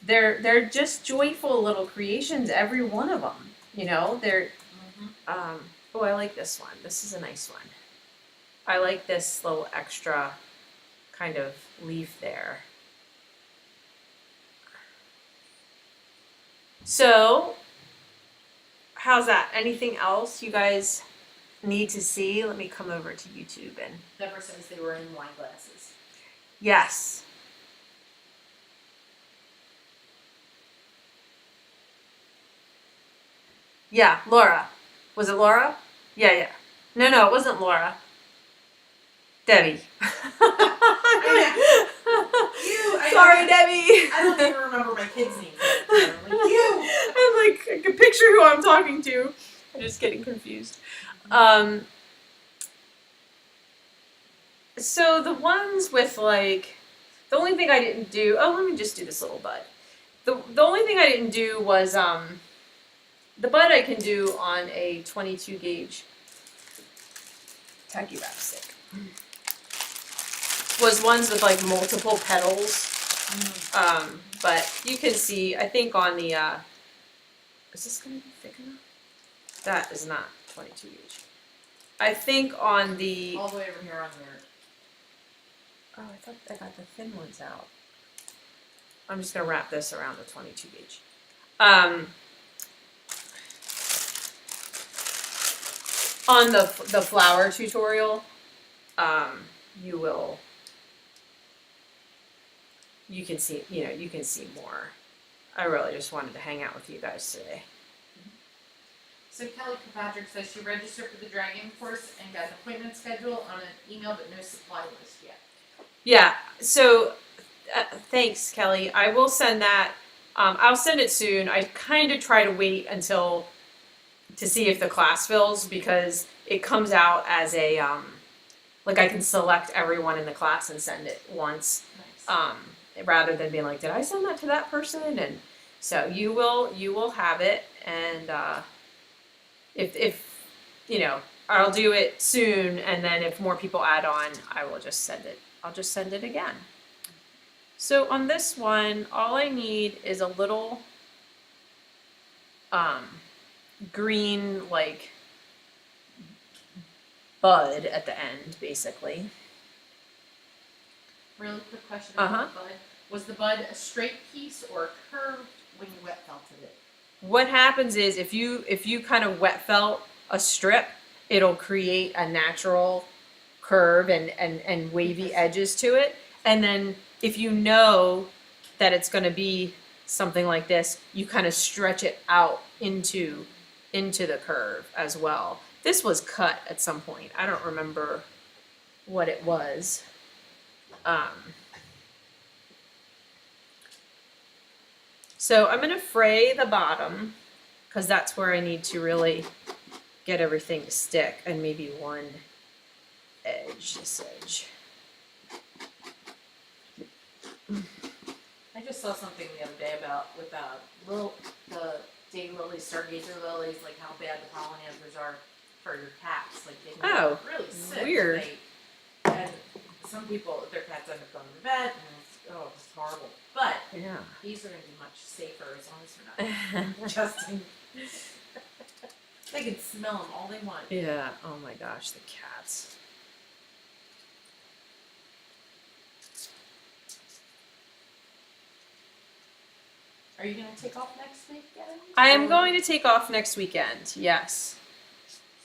they're just joyful little creations, every one of them. They're oh, I like this one. This is a nice one. I like this little extra kind of leaf there. So, how's that? Anything else you guys need to see? Let me come over to YouTube and. Deborah says they were in wine glasses. Yes. Yeah, Laura. Was it Laura? Yeah, yeah. No, it wasn't Laura. Debbie. Sorry, Debbie. I don't even remember my kid's name. I'm like, you. I'm like, I can picture who I'm talking to. I'm just getting confused. So the ones with like, the only thing I didn't do, let me just do this little bud. The only thing I didn't do was, the bud I can do on a 22 gauge tacky wrap stick. Was ones with like multiple petals. But you can see, I think on the, is this gonna be thick enough? That is not 22 gauge. I think on the, All the way over here on your. oh, I thought I got the thin ones out. I'm just gonna wrap this around the 22 gauge. On the flower tutorial, you can see, you can see more. I really just wanted to hang out with you guys today. So Kelly Kirkpatrick says she registered for the dragon course and got an appointment scheduled on an email, but no supply list yet. Yeah, so thanks, Kelly. I will send that. I'll send it soon. I kind of try to wait until to see if the class fills, because it comes out as a like I can select everyone in the class and send it once, Nice. rather than being like, did I send that to that person? And so you will have it, and if I'll do it soon, and then if more people add on, I will just send it. I'll just send it again. So on this one, all I need is a little green like bud at the end, basically. Really quick question about the bud. Was the bud a straight piece or a curved when you wet felted it? What happens is if you kind of wet felt a strip, it'll create a natural curve and wavy edges to it. And then if you know that it's going to be something like this, you kind of stretch it out into the curve as well. This was cut at some point. I don't remember what it was. So I'm going to fray the bottom, because that's where I need to really get everything to stick, and maybe one edge, this edge. I just saw something the other day about with the daylilies, stargazer lilies, like how bad the pollinators are for your cats. Like they can get really sick. Weird. And some people, their cats end up going to bed, and it's horrible. But Yeah. these are going to be much safer as long as they're not adjusting. They can smell them all they want. Yeah. Oh my gosh, the cats. Are you going to take off next week, Gavin? I am going to take off next weekend, yes.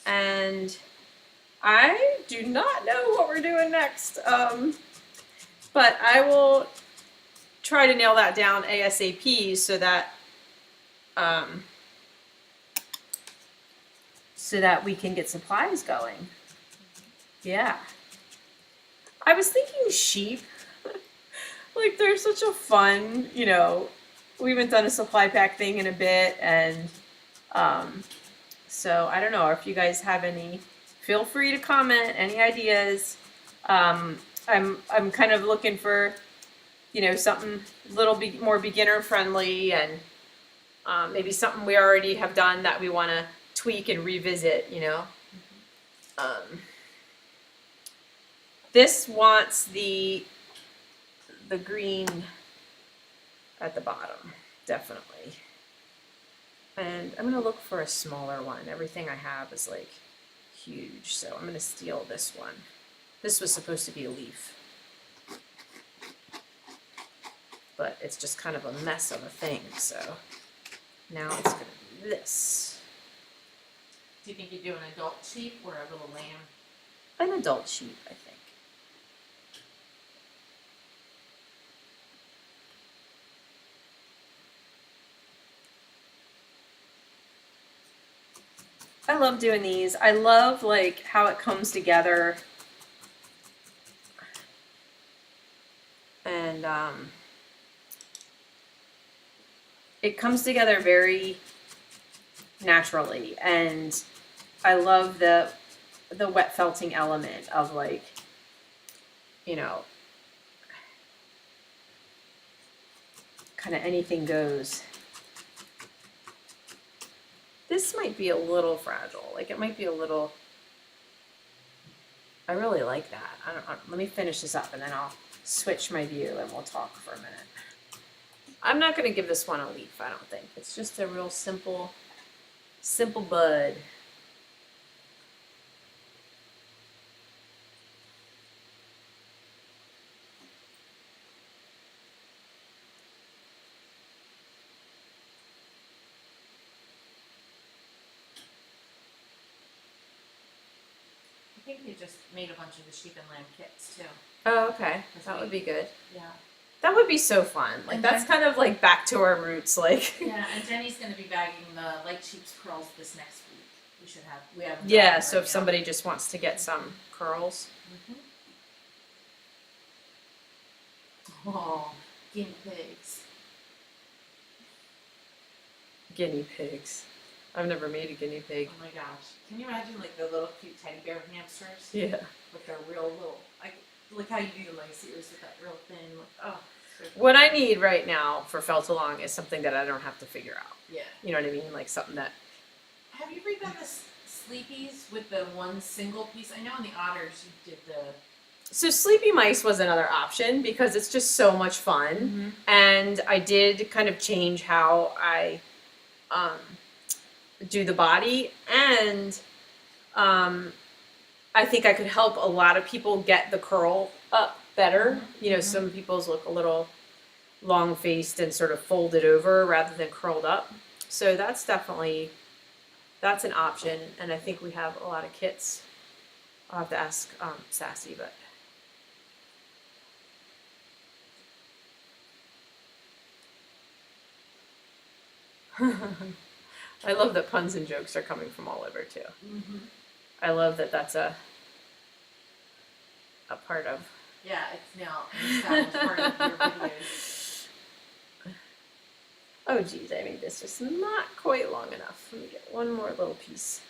And I do not know what we're doing next. But I will try to nail that down ASAP so that we can get supplies going. Yeah. I was thinking sheep. Like they're such a fun, we haven't done a supply pack thing in a bit, and so I don't know if you guys have any. Feel free to comment any ideas. I'm kind of looking for, something a little more beginner friendly, and maybe something we already have done that we want to tweak and revisit. This wants the green at the bottom, definitely. And I'm gonna look for a smaller one. Everything I have is like huge, so I'm gonna steal this one. This was supposed to be a leaf. But it's just kind of a mess of a thing, so now it's gonna be this. Do you think you do an adult sheep or a little lamb? An adult sheep, I think. I love doing these. I love like how it comes together. And it comes together very naturally, and I love the wet felting element of like, you know, kind of anything goes. This might be a little fragile. Like it might be a little. I really like that. I don't. Let me finish this up, and then I'll switch my view, and we'll talk for a minute. I'm not going to give this one a leaf. I don't think it's just a real simple bud. I think they just made a bunch of the sheep and lamb kits too. Oh, okay. That would be good. Yeah. That would be so fun. Like that's kind of like back to our roots. Like. Yeah, and Jenny's going to be bagging the light sheep's curls this next week. We have. Yeah. So if somebody just wants to get some curls. Oh, guinea pigs. Guinea pigs. I've never made a guinea pig. Oh my gosh. Can you imagine like the little cute teddy bear hamsters? Yeah. With their real little, like how you do the mice ears with that real thin, oh. So What I need right now for felt along is something that I don't have to figure out. yeah. You know what I mean? Like something that. Have you ever done the sleepies with the one single piece? I know in the otters you did the. So sleepy mice was another option because it's just so much fun, and I did kind of change how I do the body, and I think I could help a lot of people get the curl up better. You know, some people's look a little long-faced and sort of folded over rather than curled up. So that's an option, and I think we have a lot of kits. I'll have to ask Sassy, but. I love that puns and jokes are coming from all over too. I love that that's a part of. Yeah, it's now an established part of your videos. Oh geez, I made this just not quite long enough. Let me get one more little piece.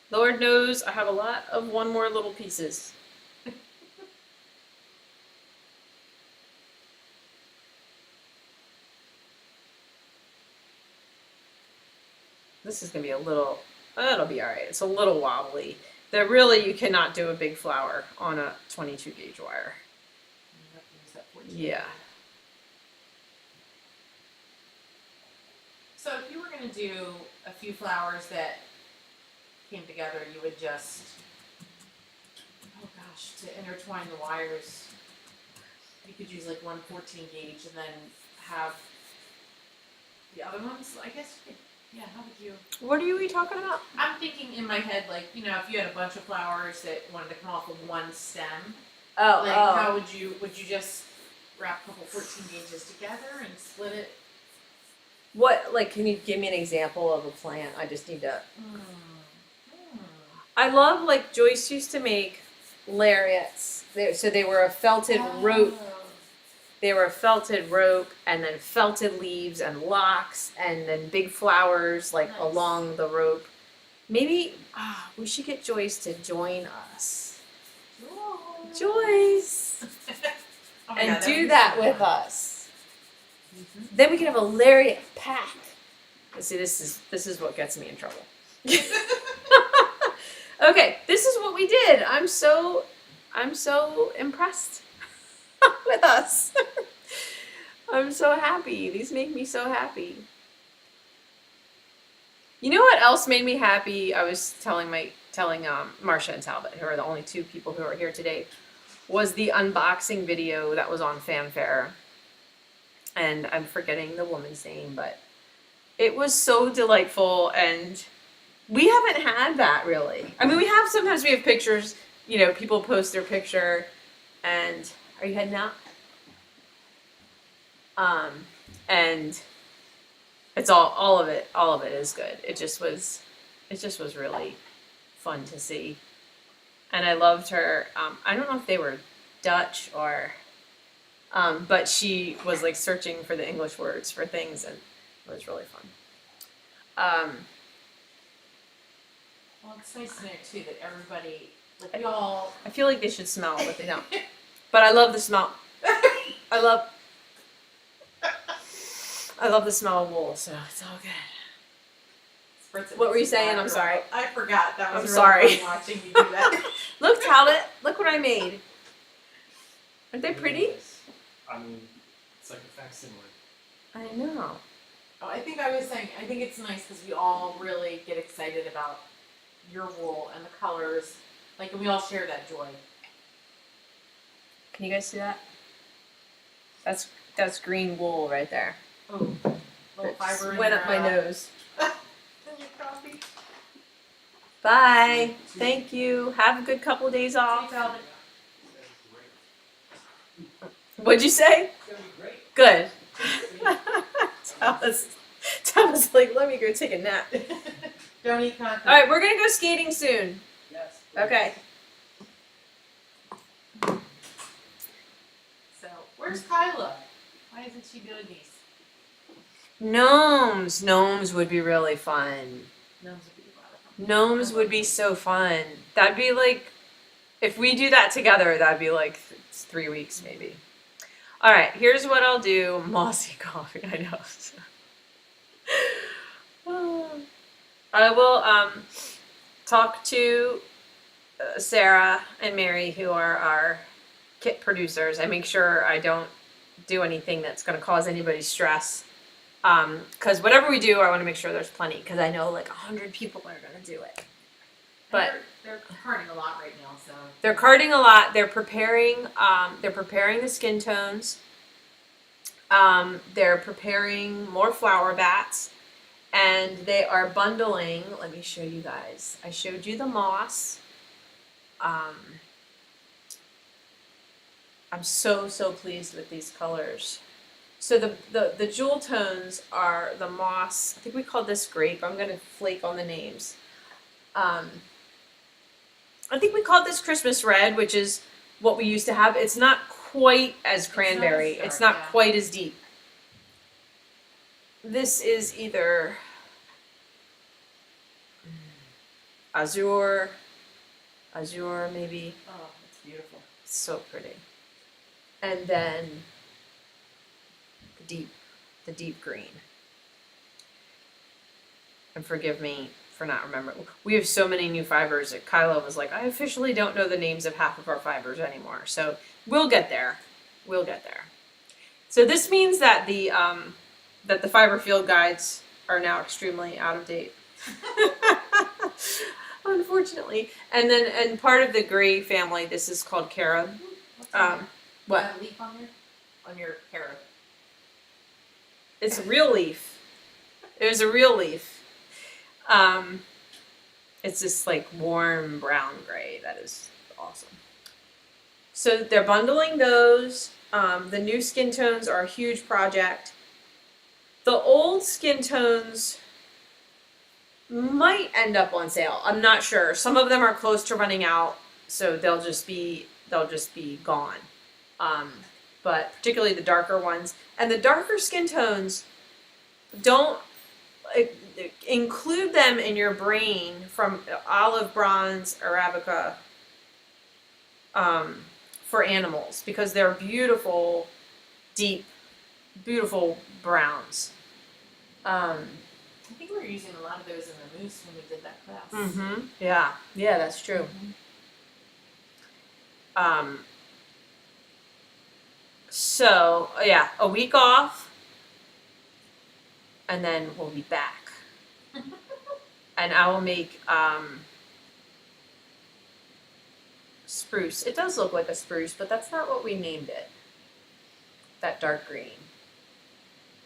Lord knows I have a lot of one more little pieces. This is going to be a little, it'll be all right. It's a little wobbly. That really, you cannot do a big flower on a 22 gauge wire. Yeah. So if you were going to do a few flowers that came together, you would just, oh gosh, to intertwine the wires, you could use like one 14 gauge and then have the other ones, I guess you could. Yeah, how would you? What are we talking about? I'm thinking in my head, like, you know, if you had a bunch of flowers that wanted to come off of one stem, how would you just wrap a couple 14 gauges together and split it? What, like, can you give me an example of a plant? I just need to. I love, like, Joyce used to make lariats. So they were a felted rope. They were a felted rope, and then felted leaves and locks, and then big flowers like along the rope. Maybe we should get Joyce to join us. Joyce, Oh and God, do that with us. Then we can have a lariat pack. See, this is what gets me in trouble. Okay, this is what we did. I'm so impressed with us. I'm so happy. These make me so happy. You know what else made me happy? I was telling my telling Marcia and Talbot, who are the only two people who are here today, was the unboxing video that was on Fanfare. And I'm forgetting the woman's name, but it was so delightful, and we haven't had that really. I mean, sometimes we have pictures, people post their picture, and are you heading out? And it's all of it is good. It just was really fun to see. And I loved her. I don't know if they were Dutch or, but she was like searching for the English words for things, and it was really fun. Well, it's nice to know too that everybody, like we all. I feel like they should smell, but they don't. But I love the smell. I love the smell of wool, so it's all good. What were you saying? I'm sorry. I forgot. That was I'm sorry. Fun watching you do that. Look, Talbot. Look what I made. Aren't they pretty? I mean, it's like a facsimile. I know. Oh, I think it's nice because we all really get excited about your wool and the colors. Like, and we all share that joy. Can you guys see that? That's green wool right there. Oh, little fiber in went your, up my nose. in your coffee. Bye. Thank you. Have a good couple of days off. What'd you say? It's gonna be great. Good. Thomas like, let me go take a nap. Don't eat content. All right, we're gonna go skating soon. Yes. Okay. So, where's Kyla? Why isn't she doing these? Gnomes would be really fun. Gnomes would be a lot of fun. Gnomes would be so fun. That'd be like, if we do that together, that'd be like 3 weeks maybe. All right, here's what I'll do. Mossy coffee, I know. I will talk to Sarah and Mary, who are our kit producers, and make sure I don't do anything that's going to cause anybody stress. Because whatever we do, I want to make sure there's plenty, because I know like 100 people are going to do it. But they're carding a lot right now, so they're carding a lot. They're preparing the skin tones. They're preparing more flower bats, and they are bundling. Let me show you guys. I showed you the moss. I'm so pleased with these colors. So the jewel tones are the moss. I think we called this grape. I'm gonna flake on the names. I think we called this Christmas red, which is what we used to have. It's not quite as cranberry. It's not quite as deep. This is either azure maybe. oh, it's beautiful. It's so pretty. And then the deep green. And forgive me for not remembering. We have so many new fibers that Kyla was like, I officially don't know the names of half of our fibers anymore. So we'll get there. We'll get there. So this means that the fiber field guides are now extremely out of date. Unfortunately. And part of the gray family, this is called Cara. What's on What? there? Leaf on your carrot. It's a real leaf. It was a real leaf. It's this like warm brown gray. That is awesome. So they're bundling those. The new skin tones are a huge project. The old skin tones might end up on sale. I'm not sure. Some of them are close to running out, so they'll just be gone. But particularly the darker ones, and the darker skin tones, don't include them in your brain from olive, bronze, arabica for animals, because they're beautiful, deep, beautiful browns. I think we were using a lot of those in the moose when we did that class. Mm-hmm. Yeah, that's true. So yeah, a week off, and then we'll be back. And I will make spruce. It does look like a spruce, but that's not what we named it. That dark green.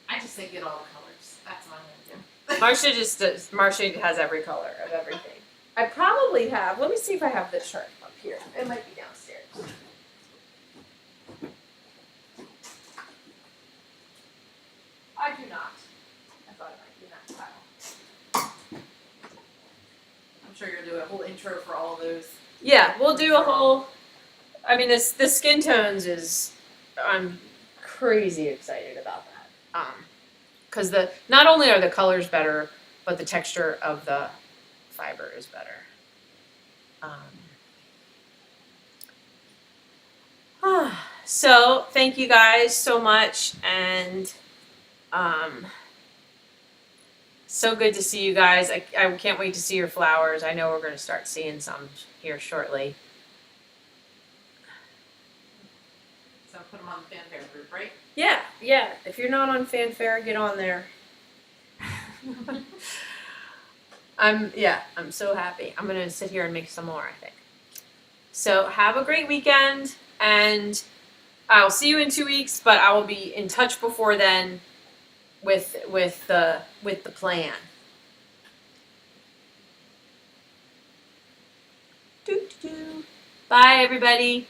I just say get all the colors. That's what I'm gonna do. Marcia just does. Marcia has every color of everything. I probably have. Let me see if I have the chart up here. It might be downstairs. I do not. I thought it might be in that pile. I'm sure you're gonna do a whole intro for all those. Yeah, we'll do a whole. I mean, the skin tones is. I'm crazy excited about that. Because not only are the colors better, but the texture of the fiber is better. So thank you guys so much, and so good to see you guys. I can't wait to see your flowers. I know we're going to start seeing some here shortly. So put them on the fanfare group, right? Yeah. If you're not on Fanfare, get on there. I'm so happy. I'm gonna sit here and make some more, I think. So have a great weekend, and I'll see you in 2 weeks, but I will be in touch before then with the plan. Bye everybody.